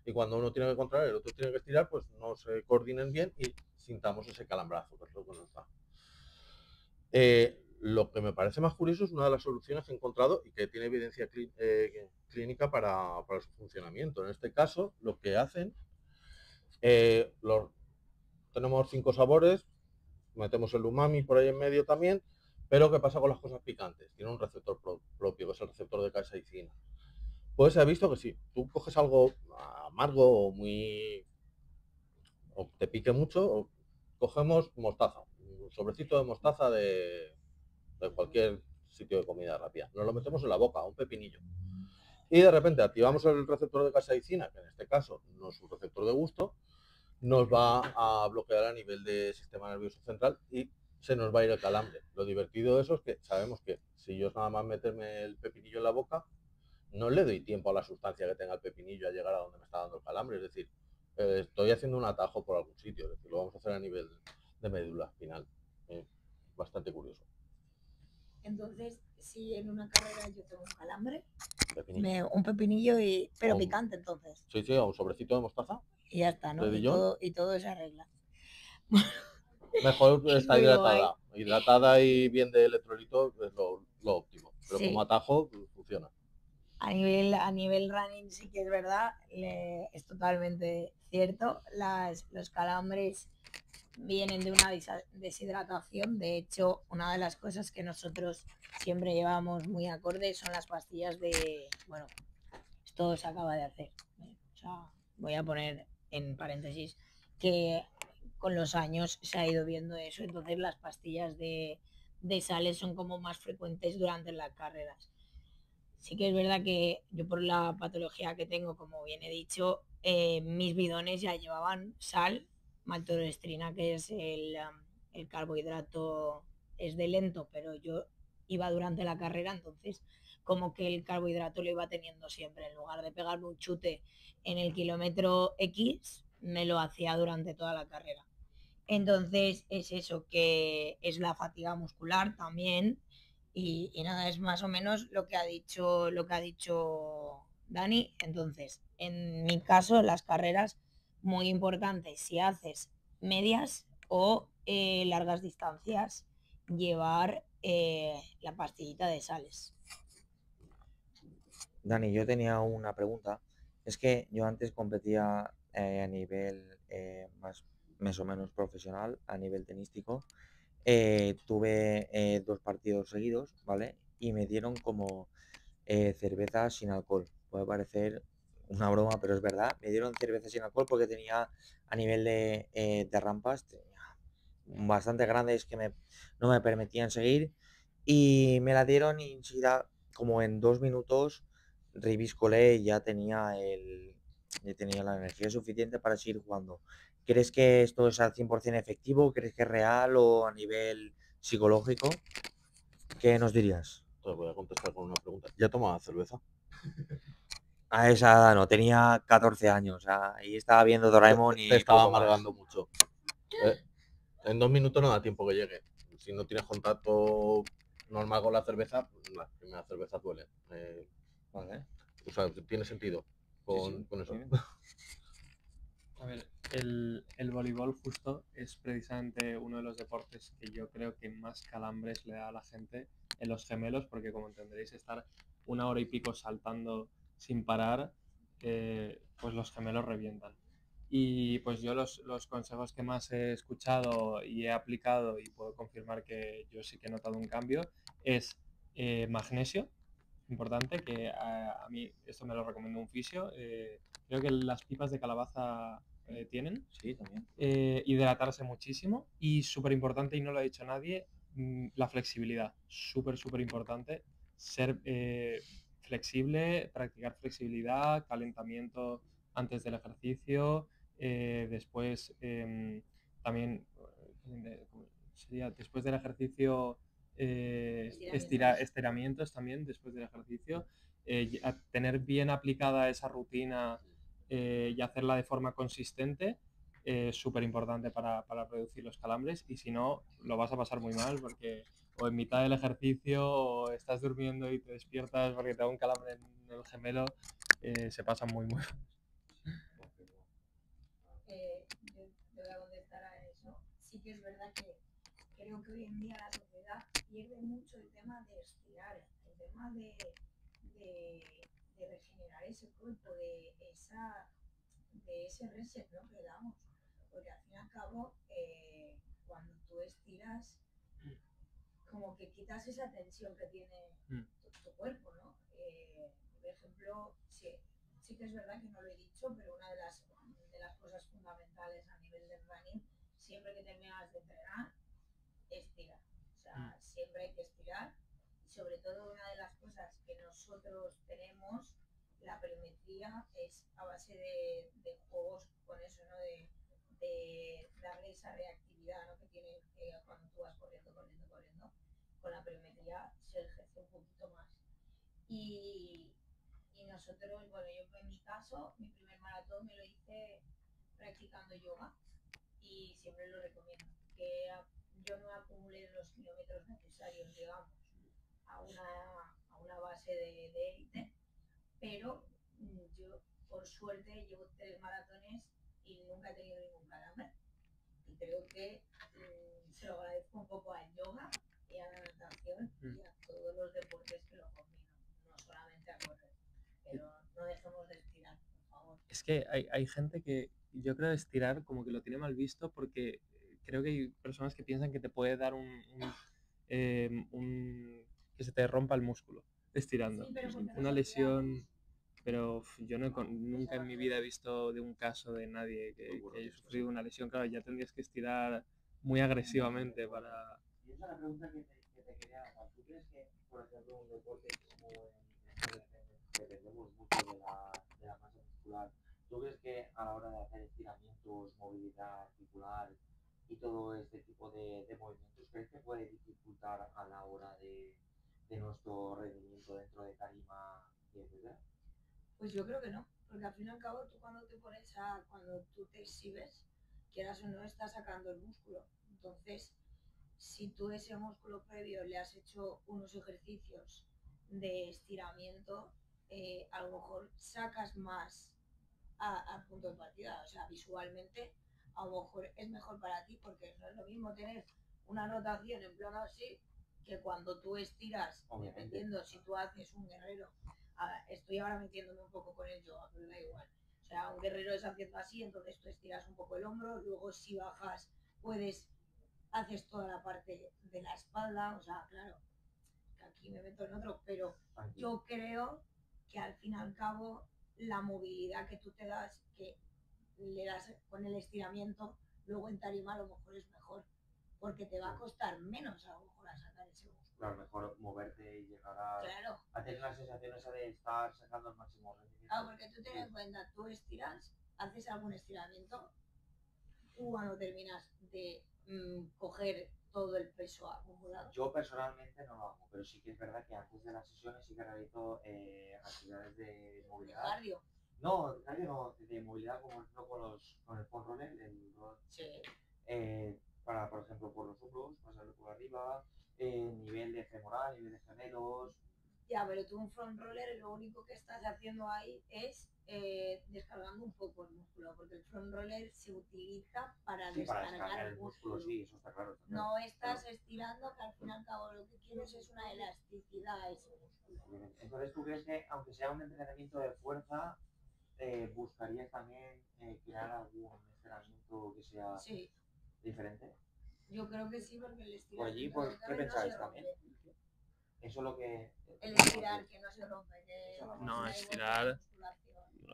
y cuando uno tiene que contraer, el otro tiene que estirar, pues no se coordinen bien y sintamos ese calambrazo, que es lo que nos da. Lo que me parece más curioso es una de las soluciones que he encontrado y que tiene evidencia clínica para su funcionamiento. En este caso, lo que hacen, tenemos 5 sabores, metemos el umami por ahí en medio también, pero ¿qué pasa con las cosas picantes? Tiene un receptor propio, que es el receptor de capsaicina. Pues se ha visto que si tú coges algo amargo o te pique mucho, cogemos mostaza, un sobrecito de mostaza de cualquier sitio de comida rápida, nos lo metemos en la boca, un pepinillo, y de repente activamos el receptor de capsaicina, que en este caso no es un receptor de gusto, nos va a bloquear a nivel de sistema nervioso central y se nos va a ir el calambre. Lo divertido de eso es que sabemos que si yo nada más meterme el pepinillo en la boca, no le doy tiempo a la sustancia que tenga el pepinillo a llegar a donde me está dando el calambre. Es decir, estoy haciendo un atajo por algún sitio. Es decir, lo vamos a hacer a nivel de médula espinal. Bastante curioso. Entonces, si en una carrera yo tengo un calambre, Pepinillo. un pepinillo pero Un- picante, entonces. Sí, un sobrecito de mostaza. Y ya está, ¿no? ¿De Y Dijon? todo se arregla. Mejor Es está muy hidratada. Hidratada y bien de electrolito es lo óptimo. Pero Sí. como atajo funciona. A nivel running sí que es verdad, es totalmente cierto. Los calambres vienen de una deshidratación. De hecho, una de las cosas que nosotros siempre llevamos muy acorde son las pastillas de... Bueno, esto se acaba de hacer. O sea, voy a poner en paréntesis, que con los años se ha ido viendo eso, entonces las pastillas de sales son como más frecuentes durante las carreras. Sí que es verdad que yo por la patología que tengo, como bien he dicho, mis bidones ya llevaban sal, maltodextrina, que es el carbohidrato, es de lento, pero yo iba durante la carrera, entonces como que el carbohidrato lo iba teniendo siempre. En lugar de pegarme un chute en el kilómetro X, me lo hacía durante toda la carrera. Entonces es eso, que es la fatiga muscular también. Y nada, es más o menos lo que ha dicho Dani. Entonces, en mi caso, las carreras, muy importantes, si haces medias o largas distancias, llevar la pastillita de sales. Dani, yo tenía una pregunta. Es que yo antes competía a nivel más o menos profesional, a nivel tenístico. Tuve 2 partidos seguidos, ¿vale? Y me dieron como cerveza sin alcohol. Puede parecer una broma, pero es verdad. Me dieron cerveza sin alcohol porque tenía a nivel de rampas, tenía bastante grandes que no me permitían seguir. Y me la dieron y enseguida, como en 2 minutos, reviscolé y ya tenía la energía suficiente para seguir jugando. ¿Crees que esto es al 100% efectivo? ¿Crees que es real o a nivel psicológico? ¿Qué nos dirías? Te voy a contestar con una pregunta. ¿Ya tomaba cerveza? A esa edad no, tenía 14 años. Ahí estaba viendo Doraemon y Te estaba poco más. amargando mucho. En 2 minutos no da tiempo que llegue. Si no tienes contacto normal con la cerveza, las primeras cervezas duelen. Vale. O sea, tiene sentido con eso. A ver, el voleibol justo es precisamente uno de los deportes que yo creo que más calambres le da a la gente en los gemelos, porque como entenderéis, estar 1 hora y pico saltando sin parar, pues los gemelos revientan. Y pues yo los consejos que más he escuchado y he aplicado, y puedo confirmar que yo sí que he notado un cambio, es magnesio, importante, que a mí esto me lo recomendó un fisio. Creo que las pipas de calabaza tienen. Sí, también. Hidratarse muchísimo y súper importante, y no lo ha dicho nadie, la flexibilidad. Súper, súper importante. Ser flexible, practicar flexibilidad, calentamiento antes del ejercicio, después también sería después del ejercicio estiramientos también después del ejercicio, tener bien aplicada esa rutina y hacerla de forma consistente, súper importante para reducir los calambres, y si no lo vas a pasar muy mal porque o en mitad del ejercicio o estás durmiendo y te despiertas porque te da un calambre en el gemelo, se pasa muy muy mal. Yo voy a contestar a eso. Sí que es verdad que creo que hoy en día la sociedad pierde mucho el tema de estirar, el tema de regenerar ese cuerpo, de ese reset, ¿no?, que damos. Porque al fin y al cabo, cuando tú estiras, como que quitas esa tensión que tiene tu cuerpo, ¿no? Por ejemplo, sí que es verdad que no lo he dicho, pero una de las cosas fundamentales a nivel del running, siempre que terminas de entrenar, estirar. O sea, siempre hay que estirar. Y sobre todo, una de las cosas que nosotros tenemos, la pliometría, es a base de juegos con eso, ¿no? De darle esa reactividad, ¿no?, que tiene cuando tú vas corriendo. Con la pliometría se ejerce un poquito más. Y nosotros, bueno, yo en mi caso, mi primer maratón me lo hice practicando yoga, y siempre lo recomiendo, que yo no acumulé los kilómetros necesarios, digamos, a una base de élite, pero yo, por suerte, llevo 3 maratones y nunca he tenido ningún calambre. Y creo que se lo agradezco un poco al yoga y a la natación y a todos los deportes que lo combinan, no solamente a correr. Pero no dejemos de estirar, por favor. Es que hay gente que yo creo estirar como que lo tiene mal visto, porque creo que hay personas que piensan que te puede dar que se te rompa el músculo estirando. Sí, pero porque Una lesión. pero yo nunca en mi vida he visto de un caso de nadie que haya sufrido una lesión. Claro, ya tendrías que estirar muy agresivamente para... Y esa es la pregunta que te quería hacer. ¿Tú crees que, por ejemplo, un deporte como dependemos mucho de la masa muscular? ¿Tú crees que a la hora de hacer estiramientos, movilidad articular y todo este tipo de movimientos, crees que puede dificultar a la hora de nuestro rendimiento dentro de tarima y etcétera? Pues yo creo que no, porque al fin y al cabo tú cuando tú te exhibes, quieras o no, estás sacando el músculo. Entonces, si tú ese músculo previo le has hecho unos ejercicios de estiramiento, a lo mejor sacas más a punto de partida. O sea, visualmente a lo mejor es mejor para ti porque no es lo mismo tener una rotación en plano así que cuando tú estiras, dependiendo si tú haces un guerrero. Estoy ahora metiéndome un poco con el yoga, pero da igual. O sea, un guerrero es haciendo así, entonces tú estiras un poco el hombro, luego si bajas haces toda la parte de la espalda, o sea, claro, que aquí me meto en otro, pero yo creo que al fin y al cabo la movilidad que tú te das, que le das con el estiramiento, luego en tarima a lo mejor es mejor, porque te va a costar menos a lo mejor a sacar ese músculo. Claro, mejor moverte y llegar Claro. a tener la sensación esa de estar sacando el máximo rendimiento. Claro, porque tú ten en cuenta, tú estiras, haces algún estiramiento, tú cuando terminas de coger todo el peso acumulado. Yo personalmente no lo hago, pero sí que es verdad que antes de las sesiones sí que realizo actividades de movilidad. ¿De cardio? No, de cardio no, de movilidad como por ejemplo con el foam roller, Sí. Para, por ejemplo, por los hombros, pasarlo por arriba, nivel de femoral, nivel de gemelos. Ya, pero tú un front roller lo único que estás haciendo ahí es descargando un poco el músculo, porque el front roller se utiliza para descargar el músculo. Sí, eso está claro. No estás estirando, que al fin y al cabo lo que quieres es una elasticidad a ese músculo. Entonces, ¿tú crees que, aunque sea un entrenamiento de fuerza, buscarías también crear algún entrenamiento que sea diferente? Yo creo que sí, porque el Por allí, estiramiento ¿qué pensáis también? Eso es lo que... El estirar, que no se rompe. No, estirar...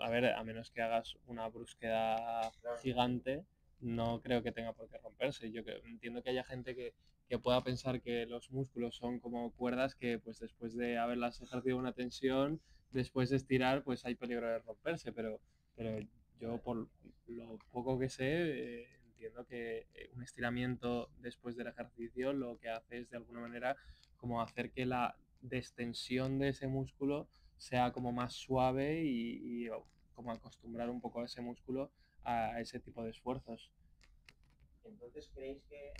A ver, a menos que hagas una brusquedad gigante, no creo que tenga por qué romperse. Yo entiendo que haya gente que pueda pensar que los músculos son como cuerdas que pues después de haberlas ejercido una tensión, después de estirar, pues hay peligro de romperse, pero yo por lo poco que sé, entiendo que un estiramiento después del ejercicio lo que hace es de alguna manera como hacer que la destensión de ese músculo sea como más suave y como acostumbrar un poco a ese músculo a ese tipo de esfuerzos. Entonces, ¿creéis que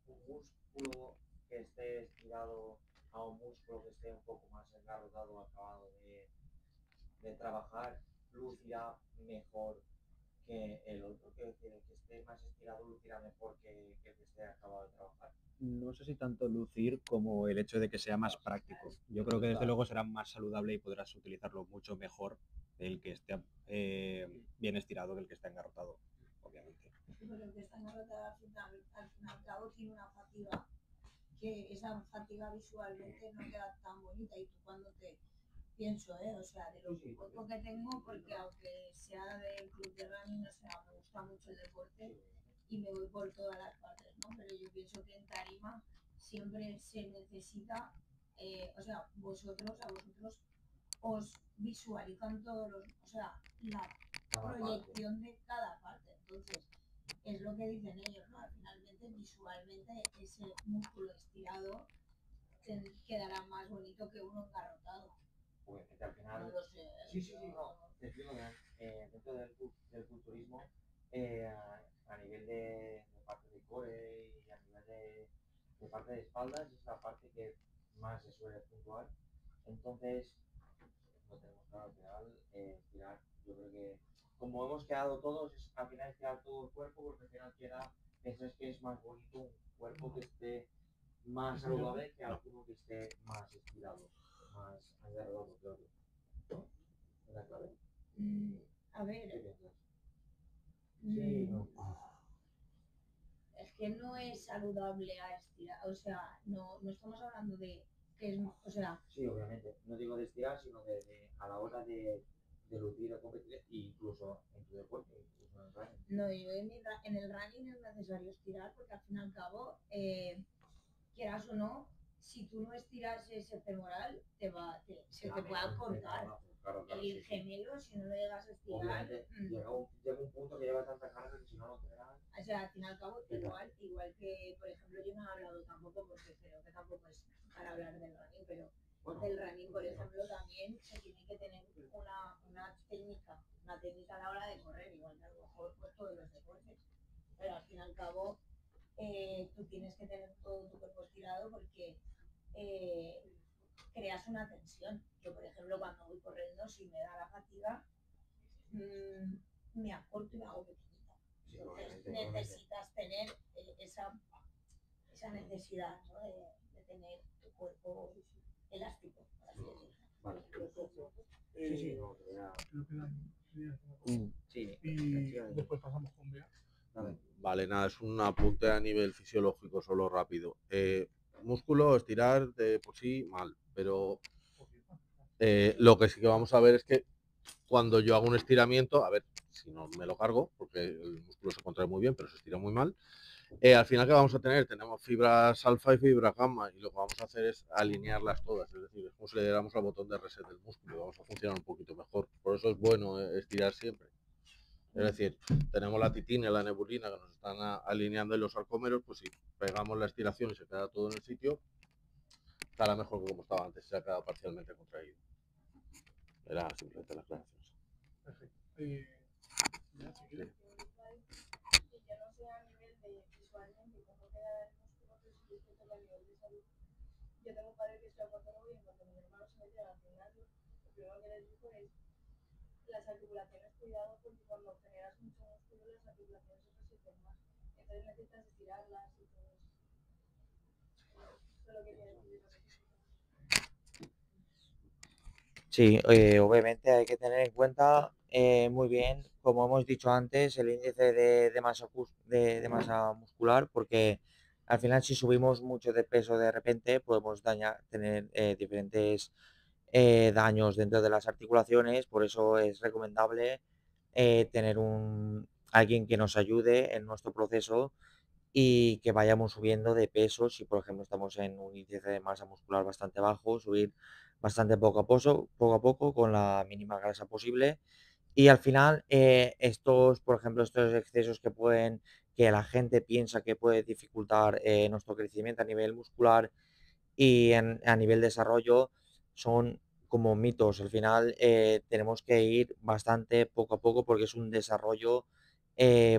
un músculo que esté estirado a un músculo que esté un poco más engarrotado, acabado de trabajar, lucirá mejor que el otro? Que el que esté más estirado lucirá mejor que el que esté acabado de trabajar. No sé si tanto lucir como el hecho de que sea más práctico. Yo creo que desde luego será más saludable y podrás utilizarlo mucho mejor el que esté bien estirado que el que está engarrotado, obviamente. Pero el que está engarrotado al fin y al cabo tiene una fatiga, que esa fatiga visualmente no queda tan bonita, y tú cuando te pienso, o sea, de lo poco que tengo, porque aunque sea del club de running, o sea, me gusta mucho el deporte y me voy por todas las partes, ¿no? Pero yo pienso que en tarima siempre se necesita, o sea, a vosotros os visualizan todos los, o sea, la proyección de cada parte. Entonces, es lo que dicen ellos, ¿no? Finalmente, visualmente, ese músculo estirado quedará más bonito que uno engarrotado. Pues que al final... No lo sé. Sí, no. Te explico bien. Dentro del culturismo, a nivel de parte de core y a nivel de parte de espaldas, es la parte que más se suele puntuar. Entonces, no tenemos claro al final estirar. Yo creo que, como hemos quedado todos, es al final estirar todo el cuerpo, porque al final piensas que es más bonito un cuerpo que esté más saludable que alguno que esté más estirado, más agarrado, creo que. ¿No? ¿Es la clave? A ver. ¿Qué piensas? Sí, no. Es que no es saludable a estirar, o sea, no estamos hablando de que es, o sea... Sí, obviamente. No digo de estirar, sino de a la hora de de lucir o competir, incluso en tu deporte, incluso en el running. No, yo en el running es necesario estirar porque al fin y al cabo, quieras o no, si tú no estiras ese femoral, se te puede cortar. Claro, El gemelo, si no lo llegas a estirar, llega un punto que lleva tanta carga que si no lo entregas. O sea, al fin y al cabo, igual que, por ejemplo, yo no he hablado tampoco, porque creo que tampoco es para hablar del running, pero del running, por ejemplo, también se tiene que tener una técnica a la hora de correr, igual que a lo mejor pues, todos los deportes. Pero al fin y al cabo, tú tienes que tener todo tu cuerpo estirado porque creas una tensión. Yo, por ejemplo, cuando voy corriendo, si me da la fatiga, me acorto y me hago pequeñita. Entonces necesitas tener esa necesidad, ¿no? de tener tu cuerpo elástico, por así decirlo. Vale. Creo que dan 10. Sí. Y después pasamos con Bea. Vale, nada, es un apunte a nivel fisiológico, solo rápido. Músculo, estirar de por sí, mal, pero lo que sí que vamos a ver es que cuando yo hago un estiramiento, a ver si no me lo cargo, porque el músculo se contrae muy bien, pero se estira muy mal. Al final, ¿qué vamos a tener? Tenemos fibras alfa y fibras gamma, y lo que vamos a hacer es alinearlas todas, es decir, es como si le diéramos al botón de reset del músculo, y vamos a funcionar un poquito mejor. Por eso es bueno estirar siempre. Es decir, tenemos la titina y la nebulina que nos están alineando en los sarcómeros, pues si pegamos la estiración y se queda todo en el sitio, estará mejor que como estaba antes, se ha quedado parcialmente contraído. Era simplemente la aclaración. Perfecto. Ya, si quieres. Que ya no sea a nivel de visualmente cómo queda el músculo, pero sí que toca a nivel de salud. Yo tengo un padre que es traumatólogo y en cuanto mi hermano se metió al gimnasio, lo primero que les dijo es las articulaciones, cuidado, porque cuando generas mucho músculo las articulaciones se resienten más. Entonces necesitas estirarlas y todo eso. Eso es lo que tiene que decir. Sí, obviamente hay que tener en cuenta muy bien, como hemos dicho antes, el índice de masa muscular, porque al final si subimos mucho de peso de repente podemos tener diferentes daños dentro de las articulaciones, por eso es recomendable tener alguien que nos ayude en nuestro proceso y que vayamos subiendo de peso. Si por ejemplo estamos en un índice de masa muscular bastante bajo, subir bastante poco a poco con la mínima grasa posible. Y al final, por ejemplo, estos excesos que la gente piensa que puede dificultar nuestro crecimiento a nivel muscular y a nivel desarrollo, son como mitos. Al final, tenemos que ir bastante poco a poco porque es un desarrollo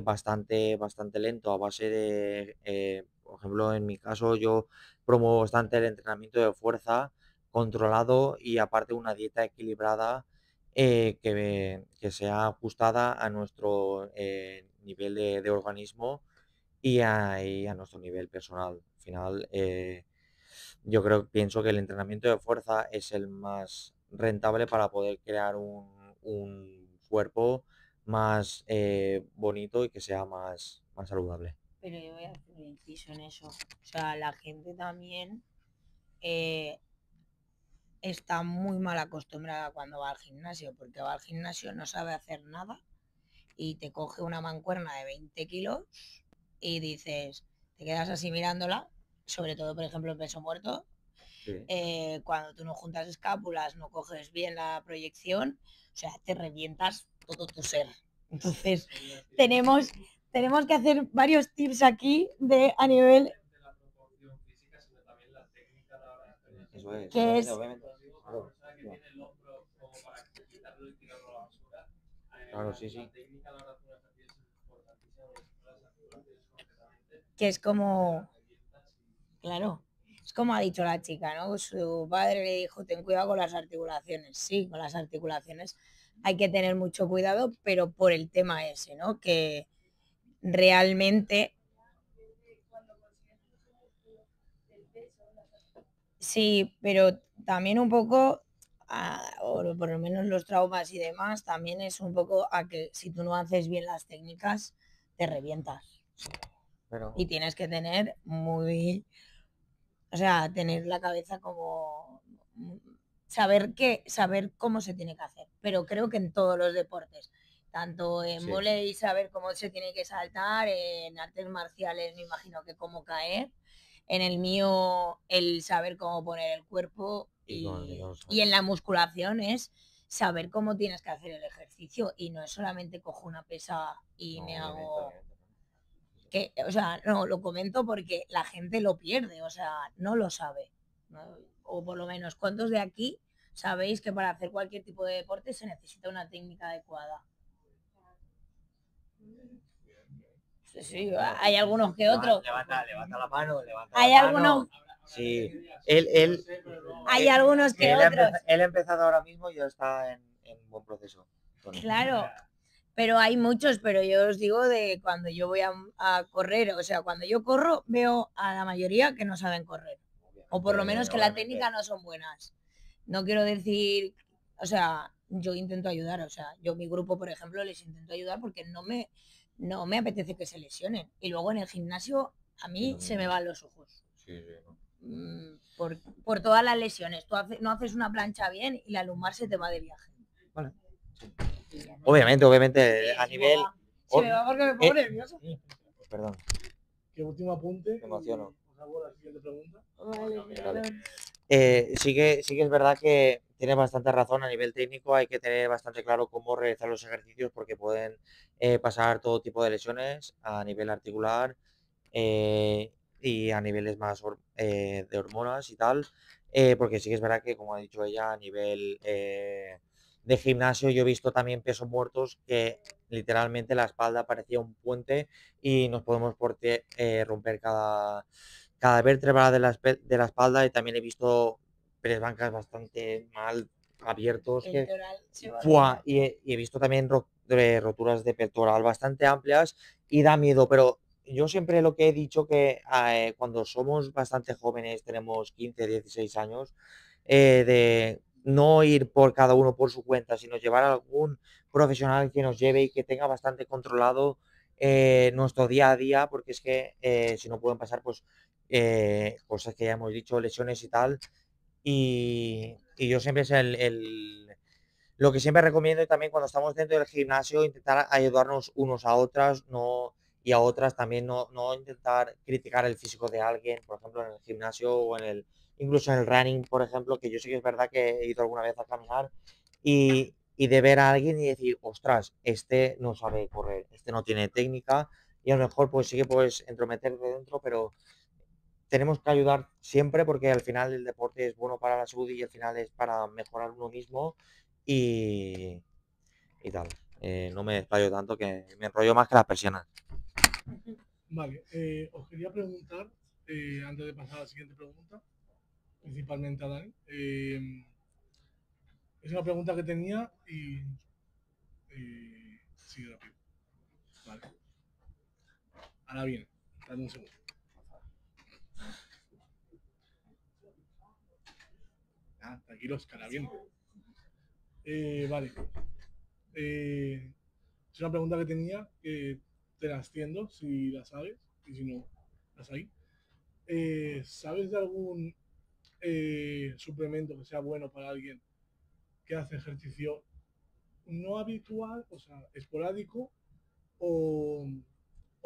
bastante lento a base de, por ejemplo, en mi caso, yo promuevo bastante el entrenamiento de fuerza controlado y aparte una dieta equilibrada que sea ajustada a nuestro nivel de organismo y a nuestro nivel personal. Al final, pienso que el entrenamiento de fuerza es el más rentable para poder crear un cuerpo más bonito y que sea más saludable. Pero yo voy a hacer un inciso en eso. O sea, la gente también está muy mal acostumbrada cuando va al gimnasio, porque va al gimnasio, no sabe hacer nada y te coge una mancuerna de 20 kilos y dices, te quedas así mirándola, sobre todo, por ejemplo, el peso muerto. Sí. Cuando tú no juntas escápulas, no coges bien la proyección, o sea, te revientas todo tu ser. Entonces, tenemos que hacer varios tips aquí a nivel... Eso es, que es... obviamente. Claro, sí. Que es como... Claro, es como ha dicho la chica, ¿no? Su padre le dijo, ten cuidado con las articulaciones. Sí, con las articulaciones hay que tener mucho cuidado, pero por el tema ese, ¿no? Que realmente... Sí, pero también un poco, o por lo menos los traumas y demás, también es un poco a que si tú no haces bien las técnicas, te revientas. Pero... Y tienes que tener tener la cabeza como... saber cómo se tiene que hacer. pero creo que en todos los deportes. Tanto en Sí. vóley saber cómo se tiene que saltar, en artes marciales me imagino que cómo caer, en el mío el saber cómo poner el cuerpo y en la musculación es saber cómo tienes que hacer el ejercicio y no es solamente cojo una pesa y me hago... Que, o sea, no, lo comento porque la gente lo pierde, o sea, no lo sabe. ¿No? O por lo menos, ¿cuántos de aquí sabéis que para hacer cualquier tipo de deporte se necesita una técnica adecuada? Sí, sí, hay algunos que otros. Levanta la mano, levanta Hay la mano. algunos, Sí, él, hay algunos que él ha otros. él ha empezado ahora mismo y ya está en buen proceso. Tony. Claro, pero hay muchos, pero yo os digo de cuando yo voy a correr, o sea, cuando yo corro veo a la mayoría que no saben correr, o por lo menos que la técnica no son buenas. No quiero decir, o sea, yo intento ayudar, o sea, yo mi grupo, por ejemplo, les intento ayudar porque no me apetece que se lesionen. Y luego en el gimnasio a mí se me van los ojos. Sí, ¿no? Por todas las lesiones. Tú no haces una plancha bien y la lumbar se te va de viaje. Vale. Obviamente, a nivel... Se me va porque me pongo nervioso. Perdón, ¿Qué último apunte? me emociono. Os hago la siguiente pregunta. Sí que es verdad que tienes bastante razón a nivel técnico, hay que tener bastante claro cómo realizar los ejercicios porque pueden pasar todo tipo de lesiones a nivel articular y a niveles más de hormonas y tal, porque sí que es verdad que, como ha dicho ella, a nivel de gimnasio yo he visto también pesos muertos que literalmente la espalda parecía un puente y nos podemos romper cada vértebra de la espalda y también he visto press bancas bastante mal abiertos y he visto también roturas de pectoral bastante amplias y da miedo, pero yo siempre lo que he dicho que cuando somos bastante jóvenes, tenemos 15, 16 años, de no ir por cada uno por su cuenta, sino llevar a algún profesional que nos lleve y que tenga bastante controlado nuestro día a día, porque es que si no pueden pasar pues cosas que ya hemos dicho, lesiones y tal. Y yo siempre es lo que siempre recomiendo y también cuando estamos dentro del gimnasio, intentar ayudarnos unos a otras, y a otras también no intentar criticar el físico de alguien, por ejemplo, en el gimnasio o incluso en el running, por ejemplo, que yo sí que es verdad que he ido alguna vez a caminar y de ver a alguien y decir, ostras, este no sabe correr, este no tiene técnica y a lo mejor pues sí que puedes entrometerte dentro, pero tenemos que ayudar siempre porque al final el deporte es bueno para la salud y al final es para mejorar uno mismo y tal. No me desplayo tanto que me enrollo más que las persianas. Vale, os quería preguntar, antes de pasar a la siguiente pregunta, principalmente a Dani, es una pregunta que tenía y sí, rápido. Vale. Ahora viene, dame un segundo. Tranquilos, que ahora viene. Vale. Es una pregunta que tenía que te la extiendo si la sabes y si no, las hay. ¿Sabes de algún suplemento que sea bueno para alguien que hace ejercicio no habitual, o sea, esporádico, o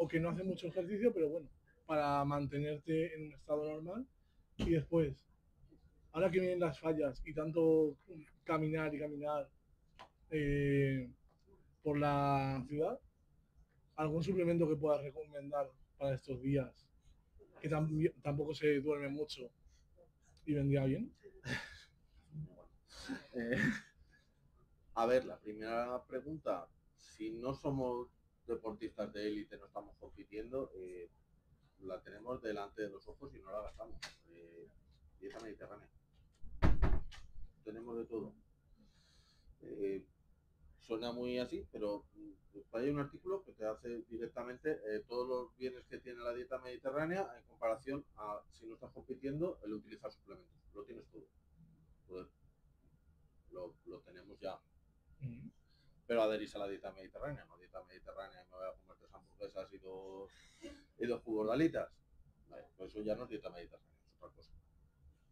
que no hace mucho ejercicio, pero bueno, para mantenerte en un estado normal y después, ahora que vienen las fallas y tanto caminar y caminar por la ciudad, algún suplemento que puedas recomendar para estos días que tampoco se duerme mucho y vendría bien? A ver, la primera pregunta, si no somos deportistas de élite, no estamos compitiendo, la tenemos delante de los ojos y no la gastamos. Dieta mediterránea. Tenemos de todo. Suena muy así, pero hay un artículo que te hace directamente todos los bienes que tiene la dieta mediterránea en comparación a si no estás compitiendo, el utilizar suplementos. Lo tienes todo. Pues, lo tenemos ya. Pero adherís a la dieta mediterránea, no dieta mediterránea, me voy a comer 3 hamburguesas y 2 jugos de alitas. Vale, pues eso ya no es dieta mediterránea, es otra cosa.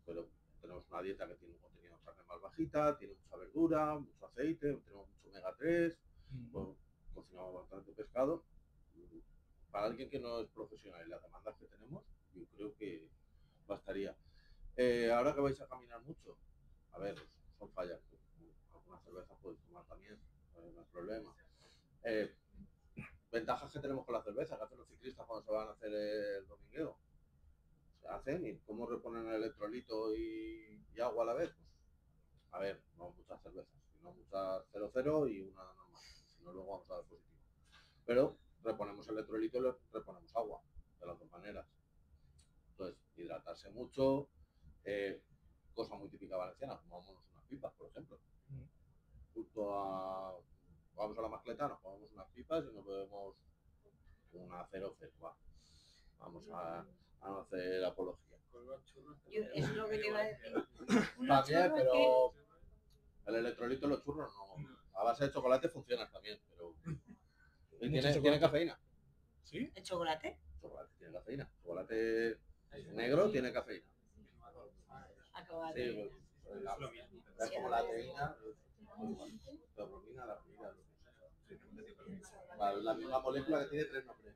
Pero tenemos una dieta que tiene un contenido carne más bajita, tiene mucha verdura, mucho aceite, tenemos mucho omega 3, pues, cocinamos bastante pescado. Para alguien que no es profesional y las demandas que tenemos, yo creo que bastaría. Ahora que vais a caminar mucho, a ver, son fallas. Algunas cervezas podéis tomar también, no hay problema. Ventajas que tenemos con la cerveza, que hacen los ciclistas cuando se van a hacer el domingueo. Se hacen y cómo reponen el electrolito y agua a la vez. Pues, a ver, no muchas cervezas, sino muchas 0,0 y una normal. Si no, luego vamos a dar positivo. Pero reponemos electrolito y reponemos agua, de las dos maneras. Entonces, hidratarse mucho, cosa muy típica valenciana, tomámonos unas pipas, por ejemplo. Vamos a la Mascleta, nos comemos unas pipas y nos bebemos una 0,0. Vamos a no hacer apología. Eso es lo que te iba a decir. También, pero el electrolito y los churros no. A base de chocolate funciona también, pero... ¿Tiene cafeína? ¿Sí? ¿El chocolate? Chocolate tiene cafeína. Chocolate negro tiene cafeína. Acabate. Sí, pues, la chocolateína, la bromina, la comida. La misma molécula que tiene 3 nombres.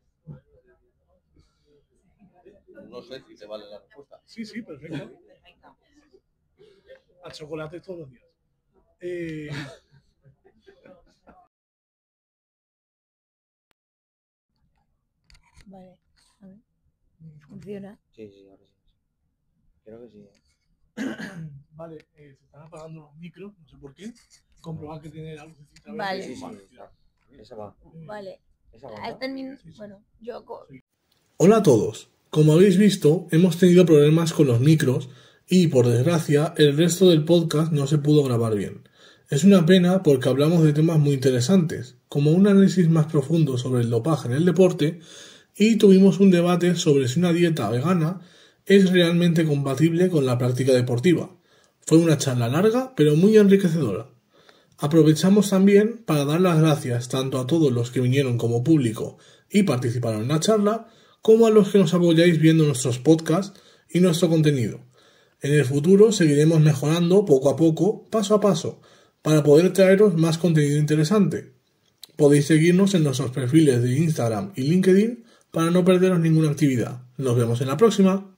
No sé si te vale la respuesta. Sí, perfecto. Perfecto. A chocolate todos los días. Vale, a ver. ¿Funciona? Sí, ahora sí. Creo que sí. Vale, se están apagando los micros, no sé por qué. Comprobar que tiene la lucecita. Vale. Sí, esa va. Vale. Esa va. Al terminar, bueno, yo... Hola a todos. Como habéis visto, hemos tenido problemas con los micros y, por desgracia, el resto del podcast no se pudo grabar bien. Es una pena porque hablamos de temas muy interesantes, como un análisis más profundo sobre el dopaje en el deporte y tuvimos un debate sobre si una dieta vegana es realmente compatible con la práctica deportiva. Fue una charla larga, pero muy enriquecedora. Aprovechamos también para dar las gracias tanto a todos los que vinieron como público y participaron en la charla, como a los que nos apoyáis viendo nuestros podcasts y nuestro contenido. En el futuro seguiremos mejorando poco a poco, paso a paso, para poder traeros más contenido interesante. Podéis seguirnos en nuestros perfiles de Instagram y LinkedIn para no perderos ninguna actividad. Nos vemos en la próxima.